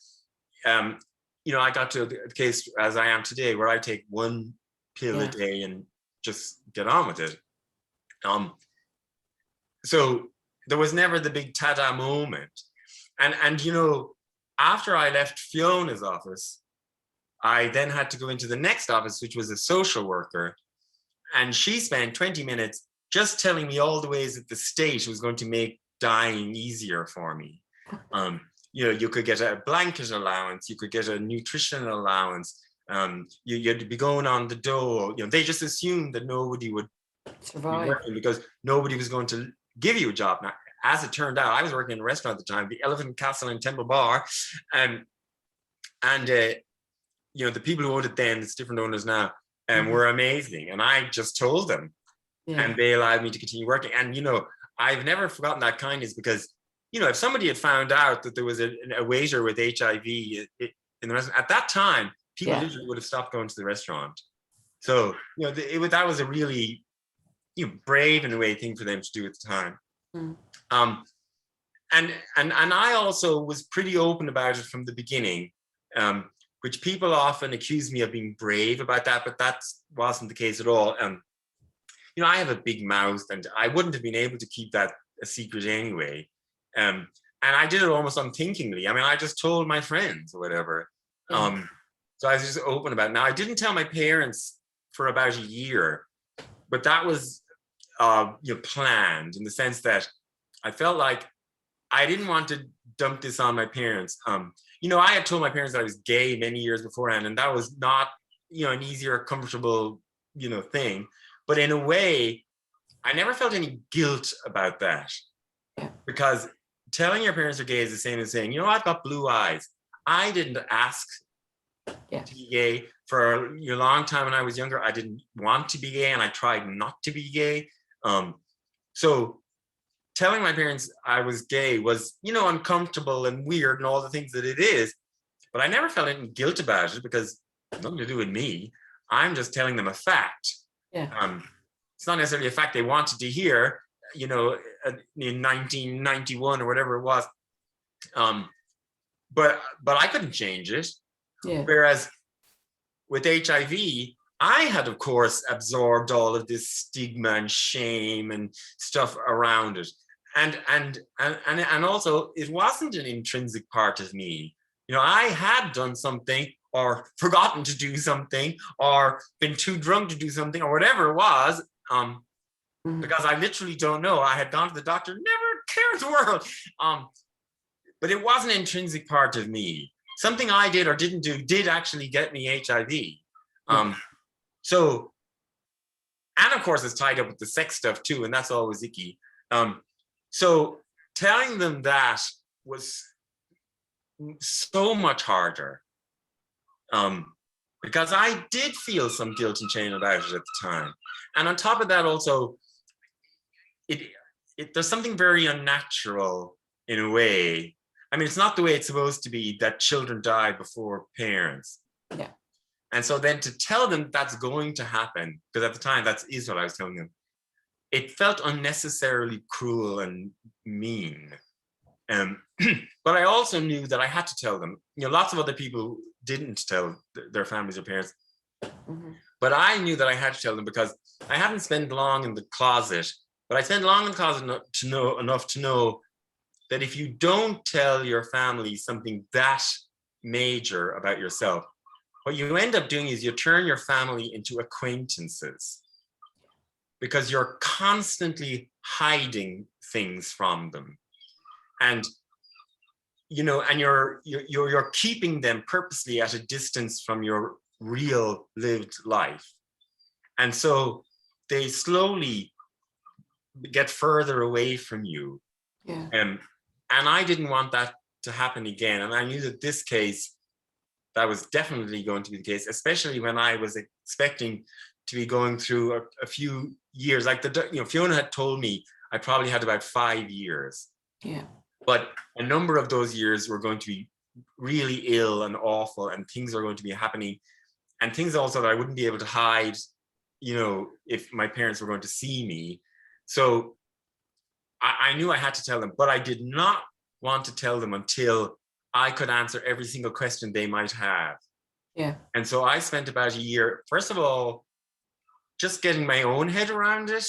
You know, I got to the case as I am today, where I take 1 pill a day and just get on with it. So there was never the big ta-da moment. And you know, after I left Fiona's office, I then had to go into the next office, which was a social worker. And she spent 20 minutes just telling me all the ways that the state was going to make dying easier for me. You know, you could get a blanket allowance, you could get a nutrition allowance, you had to be going on the dole. You know, they just assumed that nobody would survive, be working because nobody was going to give you a job. Now, as it turned out, I was working in a restaurant at the time, the Elephant Castle in Temple Bar, and you know, the people who owned it then, it's different owners now, were amazing. And I just told them, and they allowed me to continue working. And, you know, I've never forgotten that kindness, because, you know, if somebody had found out that there was a waiter with HIV in the restaurant, at that time, people literally would have stopped going to the restaurant. So, you know, that was a really, you know, brave in a way thing for them to do at the time. And I also was pretty open about it from the beginning, which people often accuse me of being brave about that, but that wasn't the case at all. You know, I have a big mouth, and I wouldn't have been able to keep that a secret anyway. And I did it almost unthinkingly. I mean, I just told my friends or whatever. So I was just open about it. Now, I didn't tell my parents for about a year, but that was planned, in the sense that I felt like I didn't want to dump this on my parents. I had told my parents that I was gay many years beforehand, and that was not, an easier, comfortable, thing. But in a way, I never felt any guilt about that, because telling your parents you're gay is the same as saying, I've got blue eyes. I didn't ask to be gay for a long time. When I was younger, I didn't want to be gay, and I tried not to be gay. So telling my parents I was gay was, uncomfortable and weird and all the things that it is. But I never felt any guilt about it, because it's nothing to do with me. I'm just telling them a fact. It's not necessarily a fact they wanted to hear, in 1991 or whatever it was. But I couldn't change it. Whereas with HIV, I had, of course, absorbed all of this stigma and shame and stuff around it. And also, it wasn't an intrinsic part of me. I had done something, or forgotten to do something, or been too drunk to do something, or whatever it was, because I literally don't know. I had gone to the doctor, never cared the world. But it wasn't an intrinsic part of me. Something I did or didn't do did actually get me HIV. So, and of course, it's tied up with the sex stuff too, and that's always icky. So telling them that was so much harder, because I did feel some guilt and shame about it at the time. And on top of that, also, there's something very unnatural in a way. I mean, it's not the way it's supposed to be that children die before parents. And so then to tell them that's going to happen, because at the time that is what I was telling them, it felt unnecessarily cruel and mean. But I also knew that I had to tell them. Lots of other people didn't tell their families or parents. But I knew that I had to tell them, because I hadn't spent long in the closet, but I spent long in the closet enough to know that if you don't tell your family something that major about yourself, what you end up doing is you turn your family into acquaintances, because you're constantly hiding things from them. And and you're keeping them purposely at a distance from your real lived life. And so they slowly get further away from you. And I didn't want that to happen again. And I knew that this case, that was definitely going to be the case, especially when I was expecting to be going through a few years. Like Fiona had told me I probably had about 5 years. But a number of those years were going to be really ill and awful, and things are going to be happening, and things also that I wouldn't be able to hide, if my parents were going to see me. So I knew I had to tell them, but I did not want to tell them until I could answer every single question they might have. And so I spent about a year, first of all, just getting my own head around it,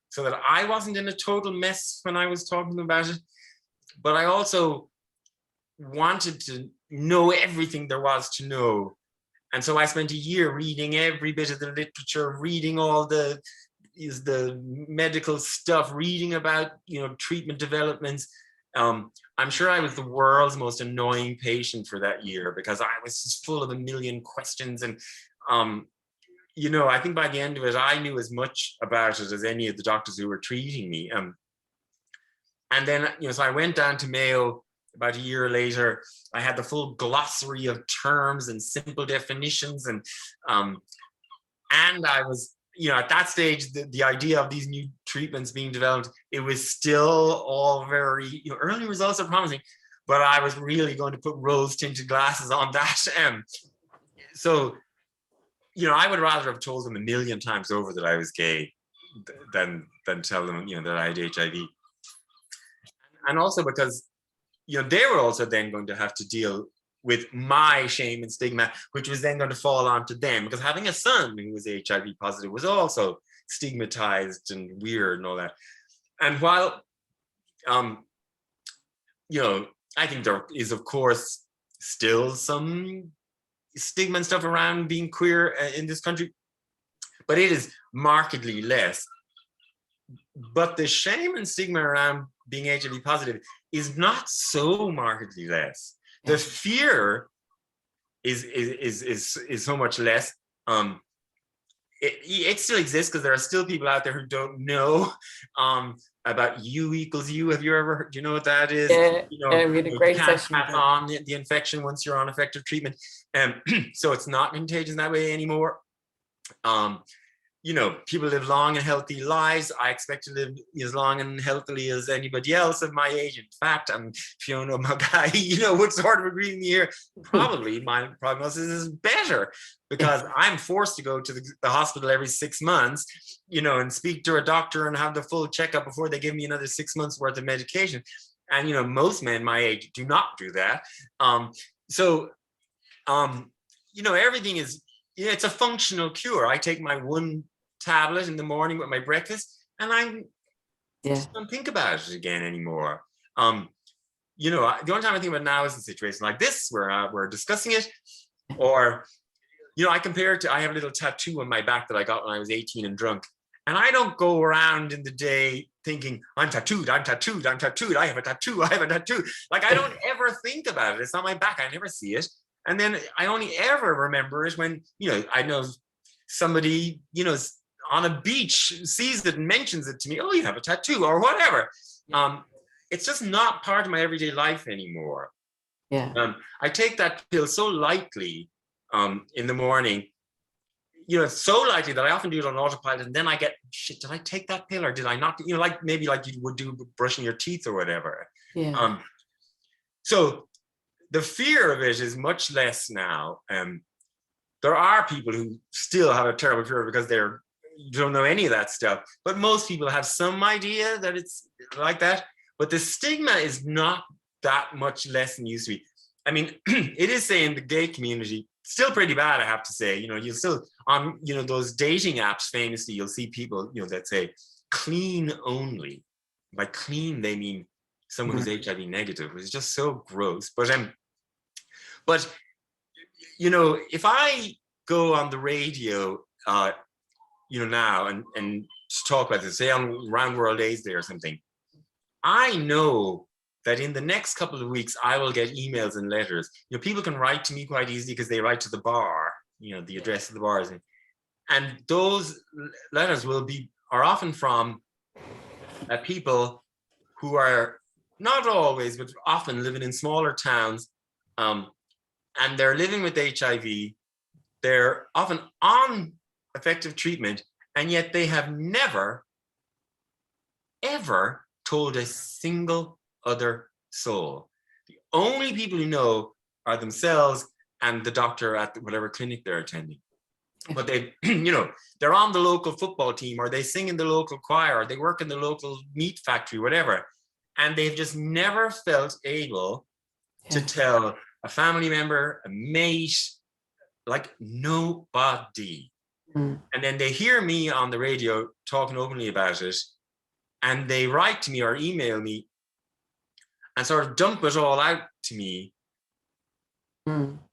so that I wasn't in a total mess when I was talking about it. But I also wanted to know everything there was to know. And so I spent a year reading every bit of the literature, reading all the medical stuff, reading about, treatment developments. I'm sure I was the world's most annoying patient for that year, because I was just full of a million questions. And, I think by the end of it, I knew as much about it as any of the doctors who were treating me. And then, so I went down to Mayo about a year later. I had the full glossary of terms and simple definitions. And I was, at that stage, the idea of these new treatments being developed, it was still all very, early results are promising, but I was really going to put rose-tinted glasses on that. So, I would rather have told them a million times over that I was gay than tell them, that I had HIV. And also because, they were also then going to have to deal with my shame and stigma, which was then going to fall onto them, because having a son who was HIV positive was also stigmatized and weird and all that. And while, I think there is, of course, still some stigma and stuff around being queer in this country, but it is markedly less. But the shame and stigma around being HIV positive is not so markedly less. The fear is so much less. It still exists because there are still people out there who don't know about U equals U. Have you ever heard? Do you know what that is? Yeah, you know, we had a great you can't session. pass on the infection once you're on effective treatment. So it's not contagious that way anymore. You know, people live long and healthy lives. I expect to live as long and healthily as anybody else of my age. In fact, Fiona Mackay, you know, would sort of agree with me here. Probably my prognosis is better because I'm forced to go to the hospital every 6 months, you know, and speak to a doctor and have the full checkup before they give me another 6 months worth of medication. And, you know, most men my age do not do that. You know, everything is, yeah, it's a functional cure. I take my one tablet in the morning with my breakfast, and I just don't think about it again anymore. You know, the only time I think about it now is a situation like this where we're discussing it, or, you know, I compare it to, I have a little tattoo on my back that I got when I was 18 and drunk. And I don't go around in the day thinking, I'm tattooed, I'm tattooed, I'm tattooed, I have a tattoo, I have a tattoo. Like, I don't ever think about it. It's on my back. I never see it. And then I only ever remember it when, you know, I know somebody, you know, on a beach sees it and mentions it to me. Oh, you have a tattoo or whatever. It's just not part of my everyday life anymore. I take that pill so lightly in the morning, you know, so lightly that I often do it on autopilot, and then I get, shit, did I take that pill or did I not? You know, like maybe like you would do brushing your teeth or whatever. So the fear of it is much less now. There are people who still have a terrible fear because you don't know any of that stuff, but most people have some idea that it's like that. But the stigma is not that much less than it used to be. I mean, it is, say, in the gay community, still pretty bad, I have to say. You know, you'll still, on, you know, those dating apps, famously, you'll see people, you know, that say clean only. By clean, they mean someone who's HIV negative, which is just so gross. But you know, if I go on the radio, you know, now and talk about this, say on Round World AIDS Day or something, I know that in the next couple of weeks, I will get emails and letters. You know, people can write to me quite easily because they write to the bar, you know, the address of the bars. And those letters are often from people who are not always, but often living in smaller towns. And they're living with HIV. They're often on effective treatment, and yet they have never, ever told a single other soul. The only people who know are themselves and the doctor at whatever clinic they're attending. But they, you know, they're on the local football team, or they sing in the local choir, or they work in the local meat factory, whatever. And they've just never felt able to tell a family member, a mate, like nobody. And then they hear me on the radio talking openly about it, and they write to me or email me and sort of dump it all out to me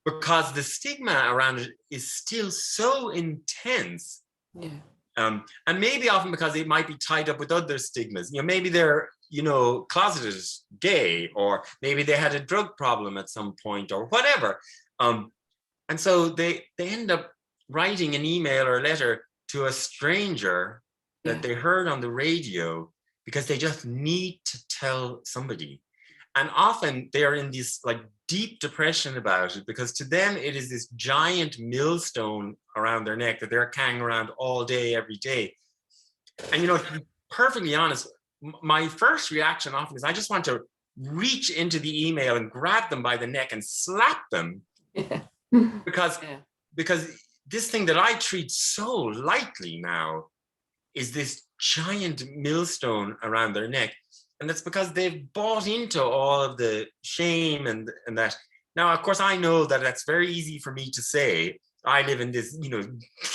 because the stigma around it is still so intense. And maybe often because it might be tied up with other stigmas. You know, maybe they're, you know, closeted gay, or maybe they had a drug problem at some point or whatever. And so they end up writing an email or a letter to a stranger that they heard on the radio because they just need to tell somebody. And often they are in this like deep depression about it because to them it is this giant millstone around their neck that they're carrying around all day, every day. And, you know, to be perfectly honest, my first reaction often is I just want to reach into the email and grab them by the neck and slap them because this thing that I treat so lightly now is this giant millstone around their neck. And that's because they've bought into all of the shame and that. Now, of course, I know that that's very easy for me to say. I live in this, you know,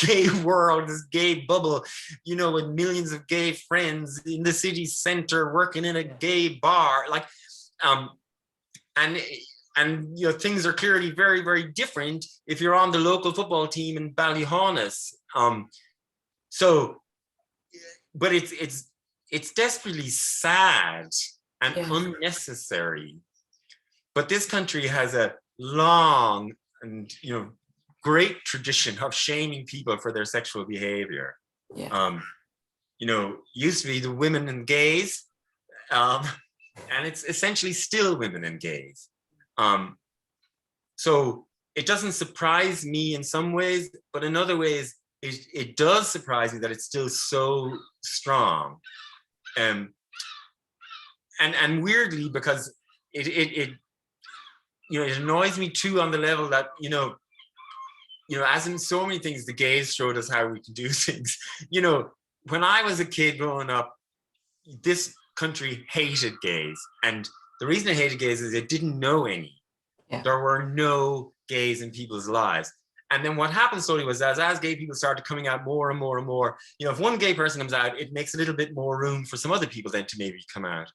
gay world, this gay bubble, you know, with millions of gay friends in the city center, working in a gay bar, like, and you know, things are clearly very, very different if you're on the local football team in Ballyhaunis. So, but it's desperately sad and unnecessary. But this country has a long and great tradition of shaming people for their sexual behavior. Used to be the women and gays, and it's essentially still women and gays. So it doesn't surprise me in some ways, but in other ways, it does surprise me that it's still so strong. And weirdly, because it annoys me too on the level that, as in so many things, the gays showed us how we can do things. When I was a kid growing up, this country hated gays. And the reason it hated gays is it didn't know any. Yeah. There were no gays in people's lives. And then what happened slowly was as gay people started coming out more and more and more, if one gay person comes out, it makes a little bit more room for some other people then to maybe come out.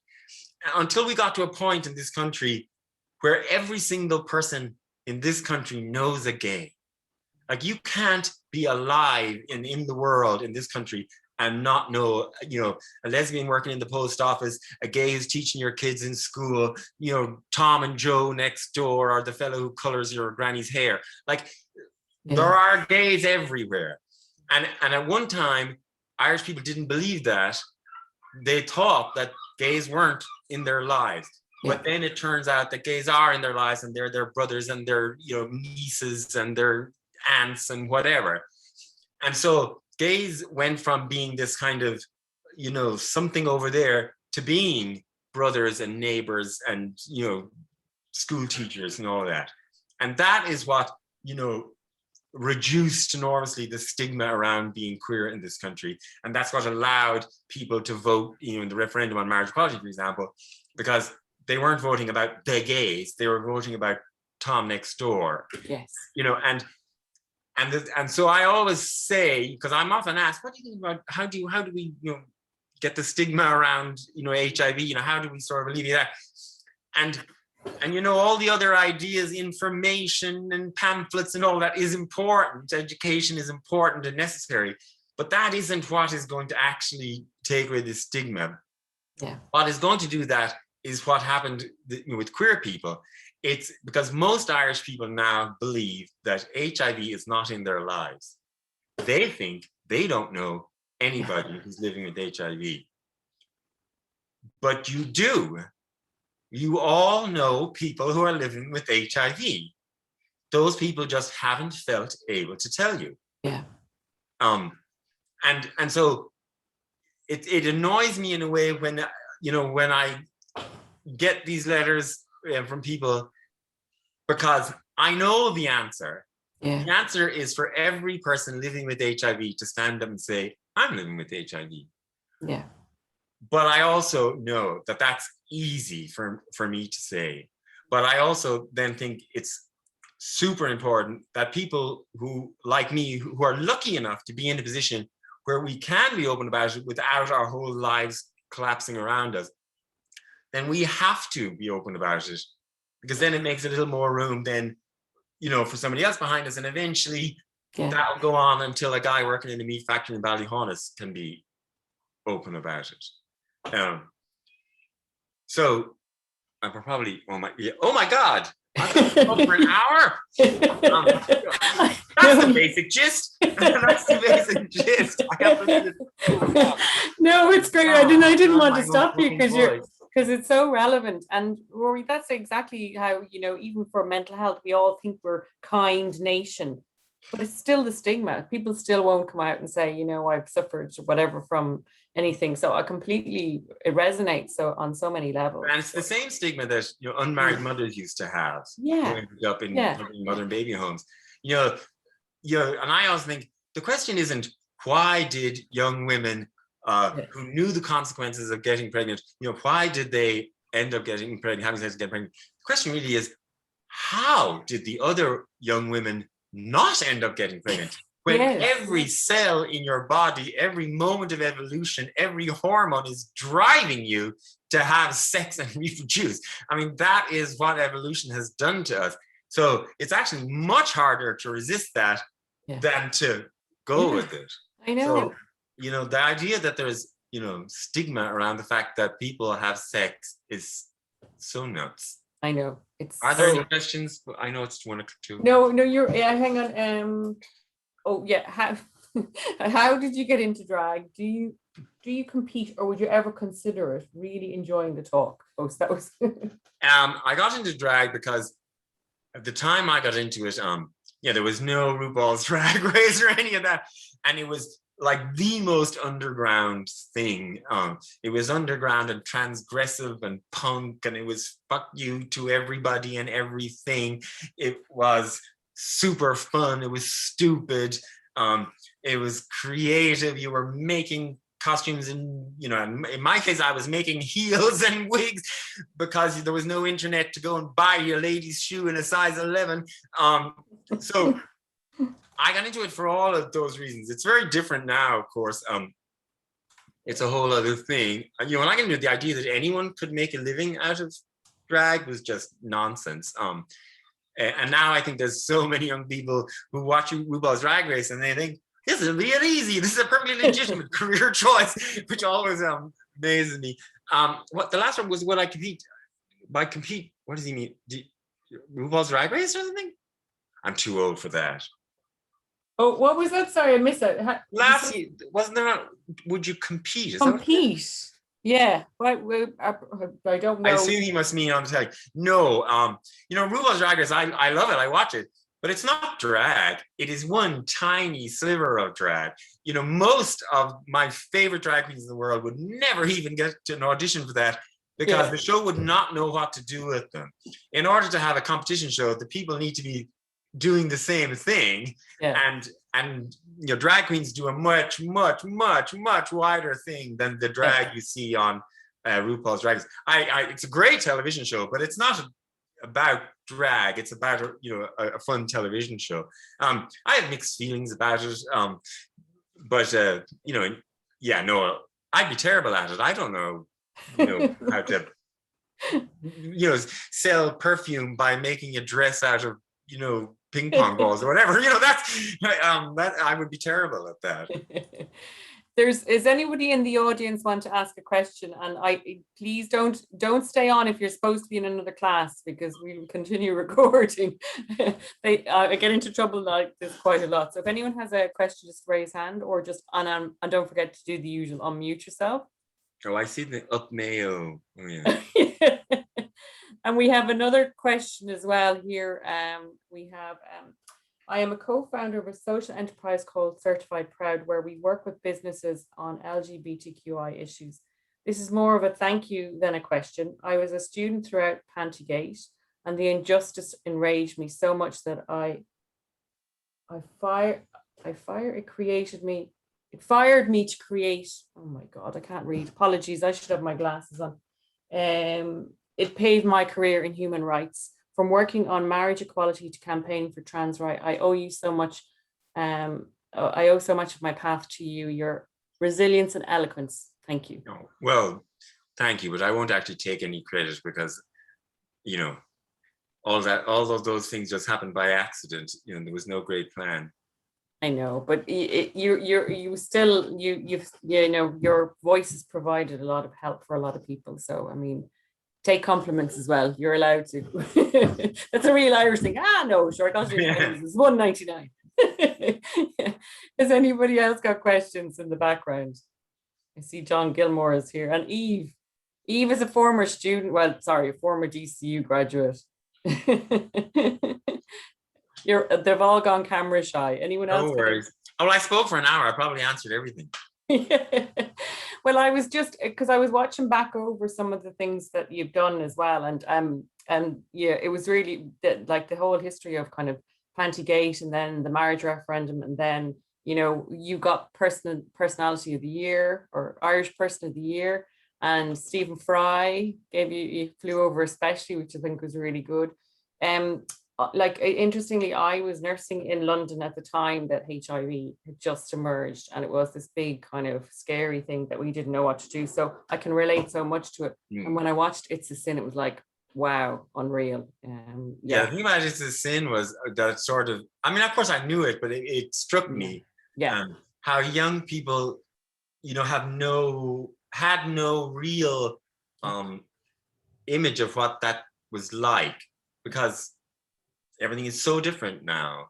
Until we got to a point in this country where every single person in this country knows a gay. Like, you can't be alive in the world, in this country, and not know, a lesbian working in the post office, a gay who's teaching your kids in school, Tom and Joe next door, or the fellow who colors your granny's hair. Like, there are gays everywhere. And at one time, Irish people didn't believe that. They thought that gays weren't in their lives. But then it turns out that gays are in their lives, and they're their brothers and their nieces and their aunts and whatever. And so gays went from being this kind of, something over there to being brothers and neighbors and, school teachers and all that. And that is what, reduced enormously the stigma around being queer in this country. And that's what allowed people to vote, in the referendum on marriage equality, for example, because they weren't voting about the gays, they were voting about Tom next door. Yes. And so I always say, because I'm often asked, what do you think about how do we get the stigma around HIV? How do we sort of alleviate that? And all the other ideas, information and pamphlets and all that is important. Education is important and necessary, but that isn't what is going to actually take away the stigma. Yeah. What is going to do that is what happened with queer people. It's because most Irish people now believe that HIV is not in their lives. They think they don't know anybody who's living with HIV. But you do. You all know people who are living with HIV. Those people just haven't felt able to tell you. Yeah. And so it annoys me in a way when I get these letters from people, because I know the answer. Yeah. The answer is for every person living with HIV to stand up and say, I'm living with HIV. Yeah. But I also know that that's easy for me to say. But I also then think it's super important that people who, like me, who are lucky enough to be in a position where we can be open about it without our whole lives collapsing around us, then we have to be open about it, because then it makes a little more room then, for somebody else behind us. And eventually that'll go on until a guy working in a meat factory in Ballyhonus can be open about it. So I'm probably, oh my God, I've been up for an hour. That's the basic gist. That's the basic gist. No, it's great. I didn't want to stop you because it's so relevant. And Rory, that's exactly how, even for mental health, we all think we're kind nation, but it's still the stigma. People still won't come out and say, I've suffered whatever from anything. So it resonates on so many levels. And it's the same stigma that unmarried mothers used to have. Yeah. Who ended up in mother and baby homes. And I always think the question isn't why did young women who knew the consequences of getting pregnant, why did they end up getting pregnant, having sex to get pregnant? The question really is, how did the other young women not end up getting pregnant? When every cell in your body, every moment of evolution, every hormone is driving you to have sex and reproduce. I mean, that is what evolution has done to us. So it's actually much harder to resist that than to go with it. I know. So you know, the idea that there's, you know, stigma around the fact that people have sex is so nuts. I know. It's Are there any questions? I know it's 1 or 2. No, you're, yeah, hang on. Oh yeah, how did you get into drag? Do you compete, or would you ever consider it? Really enjoying the talk. Oh, that was I got into drag because at the time I got into it, yeah, there was no RuPaul's Drag Race or any of that, and it was like the most underground thing. It was underground and transgressive and punk, and it was fuck you to everybody and everything. It was super fun. It was stupid. It was creative. You were making costumes, and you know, in my case, I was making heels and wigs because there was no internet to go and buy your lady's shoe in a size 11. So I got into it for all of those reasons. It's very different now, of course. It's a whole other thing. You know, when I got into the idea that anyone could make a living out of drag was just nonsense. And now I think there's so many young people who watch RuPaul's Drag Race and they think, this is real easy. This is a perfectly legitimate career choice, which always amazes me. What the last one was, what I compete, by compete, what does he mean? RuPaul's Drag Race or something? I'm too old for that. Oh, what was that? Sorry, I missed it. Last year, wasn't there not, would you compete? Compete? Yeah, I don't know. I assume he must mean on the telly. No, you know, RuPaul's Drag Race, I love it, I watch it, but it's not drag. It is one tiny sliver of drag. You know, most of my favorite drag queens in the world would never even get to an audition for that because the show would not know what to do with them. In order to have a competition show, the people need to be doing the same thing, and you know, drag queens do a much wider thing than the drag you see on RuPaul's Drag Race. It's a great television show, but it's not about drag. It's about, you know, a fun television show. I have mixed feelings about it, but you know, yeah, no, I'd be terrible at it. I don't know, you know, how to, you know, sell perfume by making a dress out of, you know, ping pong balls or whatever, you know, that's that I would be terrible at that. Is anybody in the audience want to ask a question? And please don't stay on if you're supposed to be in another class, because we will continue recording. I get into trouble like this quite a lot. So if anyone has a question, just raise hand, or just and don't forget to do the usual, unmute yourself. Oh, I see the up mayo. Oh, yeah. And we have another question as well here. We have, I am a co-founder of a social enterprise called Certified Proud, where we work with businesses on LGBTQI issues. This is more of a thank you than a question. I was a student throughout Pantygate, and the injustice enraged me so much that it fired me to create, oh my God, I can't read, apologies, I should have my glasses on. It paved my career in human rights. From working on marriage equality to campaigning for trans rights, I owe you so much. I owe so much of my path to you, your resilience and eloquence. Thank you. Oh, well, thank you, but I won't actually take any credit because, you know, all of those things just happened by accident. You know, there was no great plan. I know, but you still, you know, your voice has provided a lot of help for a lot of people. So, I mean, take compliments as well. You're allowed to. That's a real Irish thing. No, sure, I got you. It's $1.99. Has anybody else got questions in the background? I see John Gilmore is here, and Eve. Eve is a former student. Well, sorry, a former DCU graduate. They've all gone camera shy. Anyone else? No worries. Oh, I spoke for an hour. I probably answered everything. Well, I was just, because I was watching back over some of the things that you've done as well, and yeah, it was really like the whole history of kind of Pantygate, and then the marriage referendum, and then, you know, you got personality of the year or Irish person of the year, and Stephen Fry you flew over especially, which I think was really good. Like, interestingly, I was nursing in London at the time that HIV had just emerged, and it was this big kind of scary thing that we didn't know what to do. So I can relate so much to it. And when I watched It's a Sin, it was like, wow, unreal. Yeah, the thing about It's a Sin was that sort of, I mean, of course I knew it, but it struck me. Yeah. How young people had no real image of what that was like, because everything is so different now.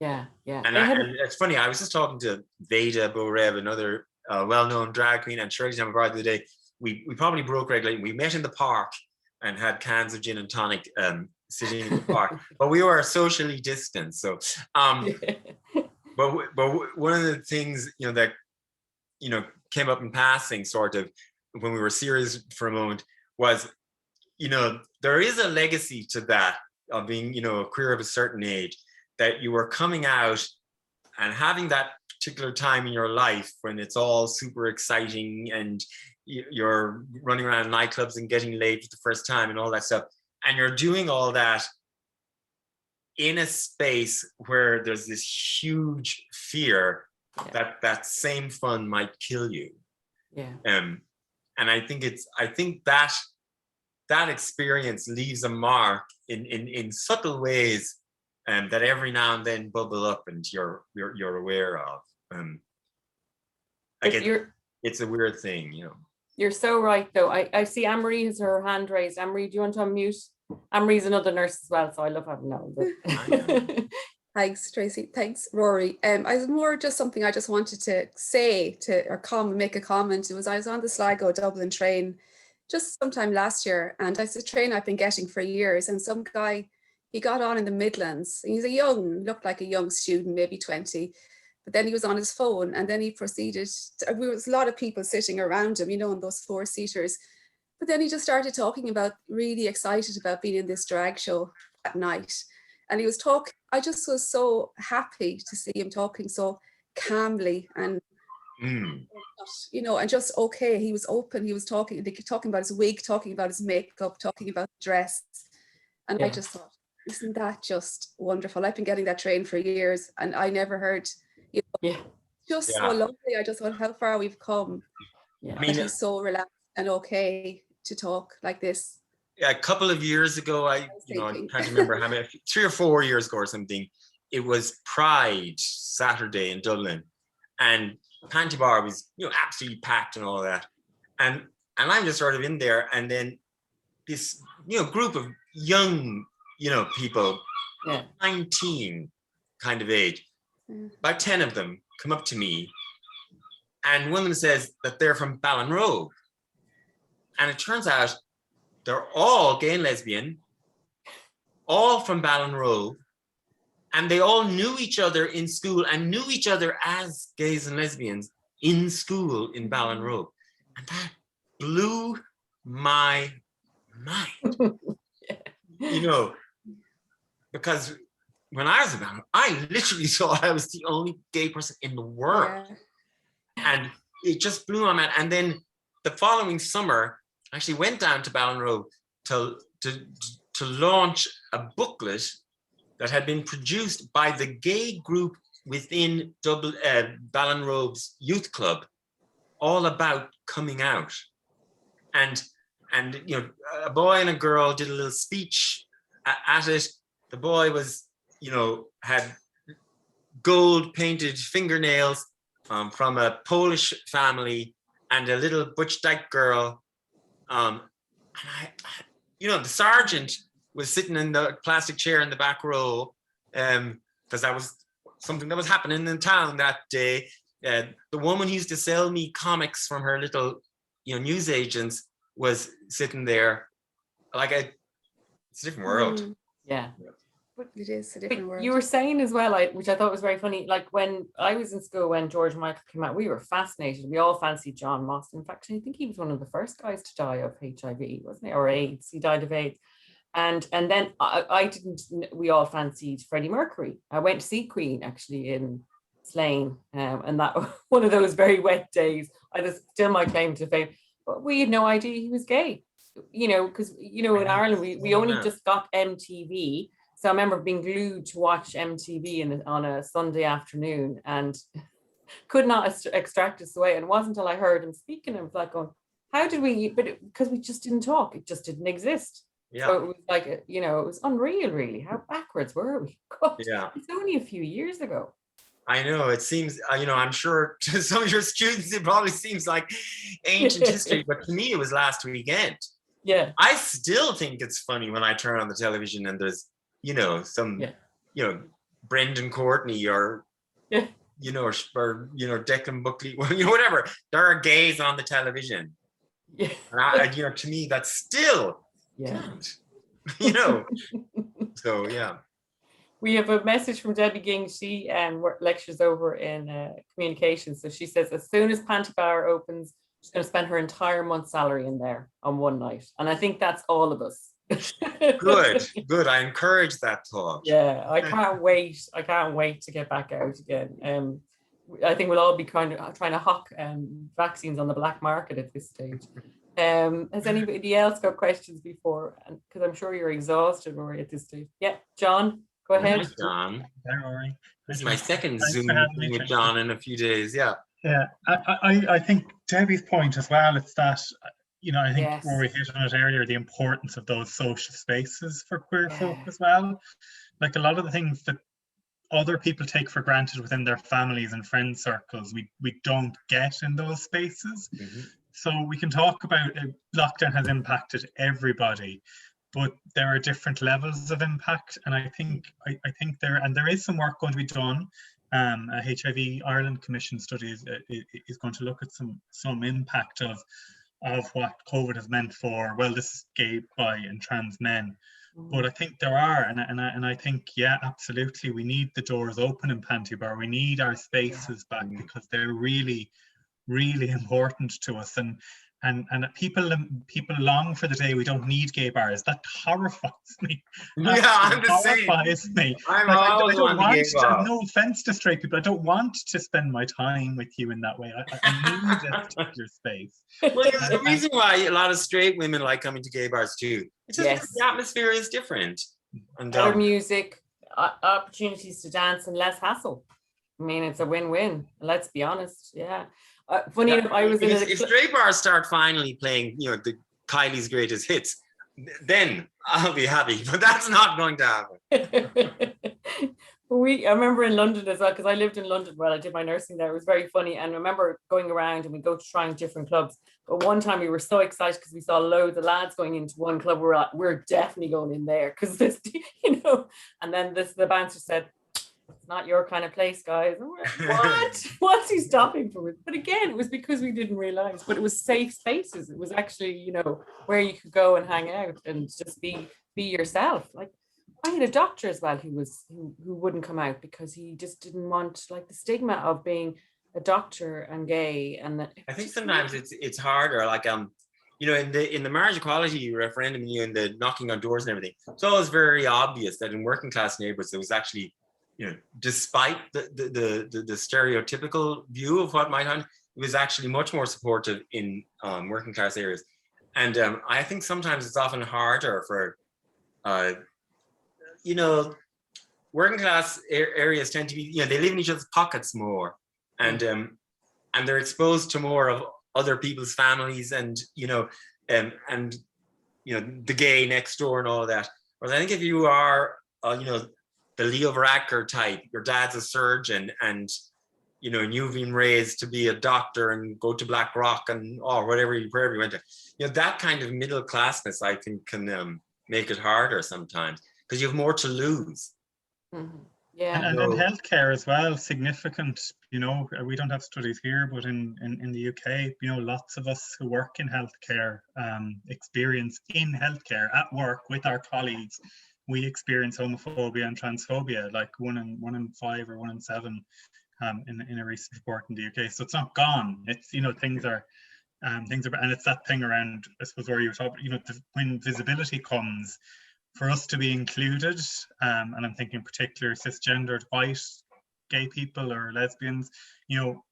Yeah. And it's funny, I was just talking to Veda Borev, another well-known drag queen, and Shirley's number the other day. We probably broke regulation. We met in the park and had cans of gin and tonic sitting in the park, but we were socially distanced. So, but one of the things that came up in passing, sort of, when we were serious for a moment, was there is a legacy to that, of being a queer of a certain age, that you were coming out and having that particular time in your life when it's all super exciting and you're running around nightclubs and getting laid for the first time and all that stuff. And you're doing all that in a space where there's this huge fear that same fun might kill you. Yeah. And I think that experience leaves a mark in subtle ways, that every now and then bubble up and you're aware of. Again, it's a weird thing, You're so right, though. I see Anne-Marie has her hand raised. Anne-Marie, do you want to unmute? Anne-Marie's another nurse as well, so I love having that. Thanks, Tracy. Thanks, Rory. I was more just something I just wanted to say make a comment. I was on the Sligo Dublin train just sometime last year, and it's a train I've been getting for years, and some guy, he got on in the Midlands. He's looked like a young student, maybe 20, but then he was on his phone, and then he proceeded, there was a lot of people sitting around him, in those 4-seaters, but then he just started talking about, really excited about being in this drag show at night. And he was talking, I just was so happy to see him talking so calmly and, and just okay. He was open, he was talking about his wig, talking about his makeup, talking about the dress. And I just thought, isn't that just wonderful? I've been getting that train for years and I never heard, just so lovely. I just thought how far we've come. Yeah. I mean, he's so relaxed and okay to talk like this. A couple of years ago, I can't remember how many, 3 or 4 years ago or something, it was Pride Saturday in Dublin, and Panti Bar was absolutely packed and all that, and I'm just sort of in there, and then this group of young people, 19 kind of age, about 10 of them come up to me, and one of them says that they're from Ballinrobe, and it turns out they're all gay and lesbian, all from Ballinrobe, and they all knew each other in school and knew each other as gays and lesbians in school in Ballinrobe. And that blew my mind. Because when I was in Ballinrobe, I literally thought I was the only gay person in the world. And it just blew my mind. And then the following summer, I actually went down to Ballinrobe to launch a booklet that had been produced by the gay group within Ballinrobe's youth club, all about coming out. And a boy and a girl did a little speech at it. The boy was, had gold painted fingernails from a Polish family, and a little butch dyke girl. And the sergeant was sitting in the plastic chair in the back row, because that was something that was happening in town that day. The woman who used to sell me comics from her little, news agents was sitting there. It's a different world. Yeah. But it is a different world. You were saying as well, which I thought was very funny, like when I was in school, when George Michael came out, we were fascinated. We all fancied John Moss. In fact, I think he was one of the first guys to die of HIV, wasn't he? Or AIDS. He died of AIDS. And then we all fancied Freddie Mercury. I went to see Queen actually in Slane, and that one of those very wet days. That's still my claim to fame. But we had no idea he was gay, because, in Ireland, we only just got MTV. So I remember being glued to watch MTV on a Sunday afternoon and could not extract us away. And it wasn't until I heard him speaking, I was like going, how did we, because we just didn't talk, it just didn't exist. Yeah. So it was like, it was unreal, really. How backwards were we? God, it's only a few years ago. I know it seems, I'm sure to some of your students, it probably seems like ancient history, but to me, it was last weekend. Yeah. I still think it's funny when I turn on the television and there's, some, Brendan Courtney or, Yeah. Declan Buckley, whatever. There are gays on the television. Yeah. And to me, that's still good, So, yeah. We have a message from Debbie Ging. She lectures over in communications. So she says, as soon as Panti Bar opens, she's going to spend her entire month's salary in there on one night. And I think that's all of us. Good. I encourage that thought. Yeah, I can't wait. I can't wait to get back out again. I think we'll all be kind of trying to hawk vaccines on the black market at this stage. Has anybody else got questions before? Because I'm sure you're exhausted, Rory, at this stage. Yeah, John, go ahead. Hi, John. Hi, Rory. This is my second Zoom meeting with John in a few days. Yeah. Yeah, I think Debbie's point as well, it's that, I think Yes. Rory hit on it earlier, the importance of those social spaces for queer folk as well. Like a lot of the things that other people take for granted within their families and friend circles, we don't get in those spaces. Mm-hmm. So we can talk about lockdown has impacted everybody, but there are different levels of impact. And I think there is some work going to be done. A HIV Ireland Commission study is going to look at some impact of what COVID has meant for, well, this is gay, bi and trans men. But I think there are, and I think, yeah, absolutely, we need the doors open in Panti Bar. We need our spaces back because they're really, really important to us. And people long for the day we don't need gay bars. That horrifies me. Yeah, I'm the same. Horrifies me. I'm I always don't on the gay bar. no offense to straight people, I don't want to spend my time with you in that way. I need a particular space. Well, there's a reason why a lot of straight women like coming to gay bars too. It's just because the atmosphere is different. And better music, opportunities to dance, and less hassle. I mean, it's a win-win. Let's be honest. Yeah. Funny enough, I was if straight bars start finally playing, the Kylie's greatest hits, then I'll be happy. But that's not going to happen. I remember in London as well, because I lived in London while I did my nursing there. It was very funny. And I remember going around and we go to trying different clubs. But one time we were so excited because we saw loads of lads going into one club. We're definitely going in there because this, and then the bouncer said, it's not your kind of place, guys. What? What's he stopping from it? But again, it was because we didn't realize, but it was safe spaces. It was actually, where you could go and hang out and just be yourself. Like I had a doctor as well who wouldn't come out because he just didn't want like the stigma of being a doctor and gay. And I think sometimes it's harder. Like in the marriage equality referendum, in the knocking on doors and everything, it's always very obvious that in working class neighborhoods there was actually, despite the stereotypical view of what might happen, it was actually much more supportive in working class areas. And I think sometimes it's often harder for, working class areas tend to be, they live in each other's pockets more, and they're exposed to more of other people's families, and the gay next door and all of that. Whereas I think if you are, the Leo Varadkar type, your dad's a surgeon, and you've been raised to be a doctor and go to Blackrock and wherever you went to, that kind of middle classness, I think, can make it harder sometimes because you have more to lose. Mm-hmm. Yeah, and in healthcare as well, significant. We don't have studies here, but in the UK, lots of us who work in healthcare experience in healthcare at work with our colleagues. We experience homophobia and transphobia, like 1 in 5 or 1 in 7, in a recent report in the UK. So it's not gone. It's things are, and it's that thing around, I suppose, where you were talking, when visibility comes, for us to be included, and I'm thinking in particular cisgendered white gay people or lesbians,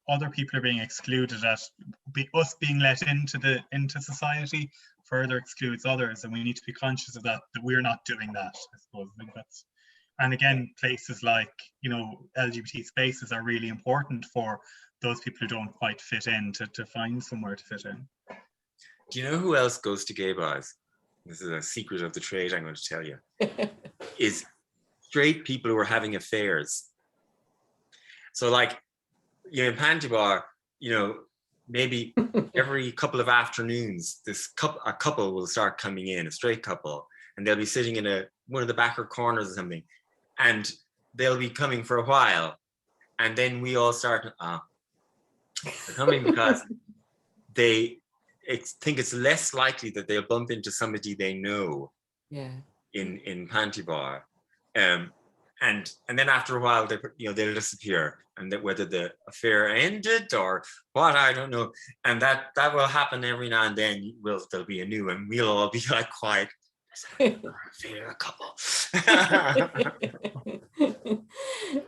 other people are being excluded. Us being let into society further excludes others, and we need to be conscious of that we're not doing that. I suppose I think that's, and again, places like LGBT spaces are really important for those people who don't quite fit in to find somewhere to fit in. Do you know who else goes to gay bars? This is a secret of the trade I'm going to tell you. Is straight people who are having affairs. So like, you know, in Panti Bar, you know, maybe every couple of afternoons, a couple will start coming in, a straight couple, and they'll be sitting in one of the backer corners or something, and they'll be coming for a while, and then we all start, they're coming because they think it's less likely that they'll bump into somebody they know in Panti Bar. And then after a while, they'll disappear, and that whether the affair ended or what, I don't know. And that will happen every now and then. There'll be a new, and we'll all be like quiet. Affair, a couple.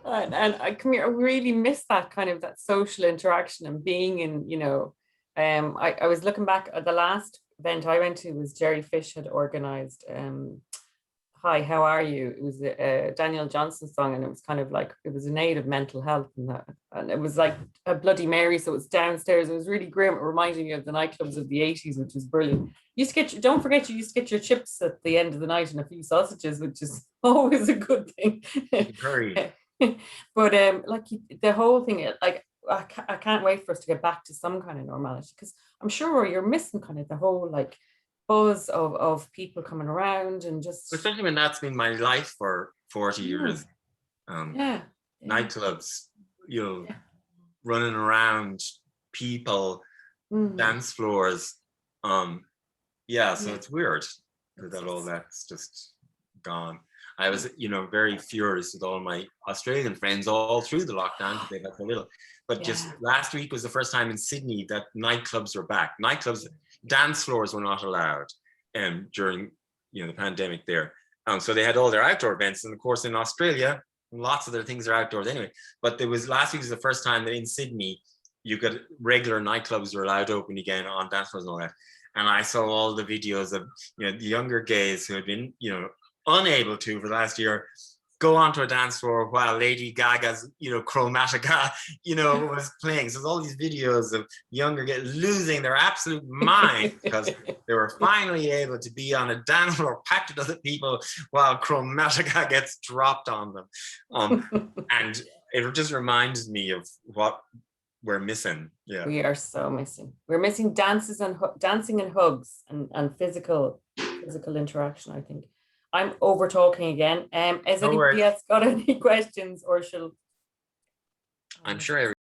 And I really miss that kind of that social interaction and being in, you know. I was looking back at the last event I went to was Jerry Fish had organized. Hi, how are you? It was a Daniel Johnson song, and it was kind of like, it was in aid of mental health, and it was like a Bloody Mary, so it was downstairs. It was really grim. It reminded me of the nightclubs of the 80s, which was brilliant. You used to don't forget, you used to get your chips at the end of the night and a few sausages, which is always a good thing. But like the whole thing, like I can't wait for us to get back to some kind of normality, because I'm sure you're missing kind of the whole like buzz of people coming around, and just especially when that's been my life for 40 years. Nightclubs, you know, running around, people, dance floors. So it's weird that all that's just gone. I was, you know, very furious with all my Australian friends all through the lockdown because they've had so little. But just last week was the first time in Sydney that nightclubs were back. Dance floors were not allowed during, you know, the pandemic there. So they had all their outdoor events, and of course in Australia, lots of their things are outdoors anyway. But last week was the first time that in Sydney, you got regular nightclubs were allowed open again on dance floors and all that. And I saw all the videos of, you know, the younger gays who had been, you know, unable to for the last year go onto a dance floor while Lady Gaga's, you know, Chromatica, you know, was playing. So there's all these videos of younger gays losing their absolute mind because they were finally able to be on a dance floor packed with other people while Chromatica gets dropped on them. And it just reminds me of what we're missing. Yeah, we are so missing. We're missing dancing and hugs and physical interaction, I think. I'm over talking again. Has anybody else got any questions, or shall? I'm sure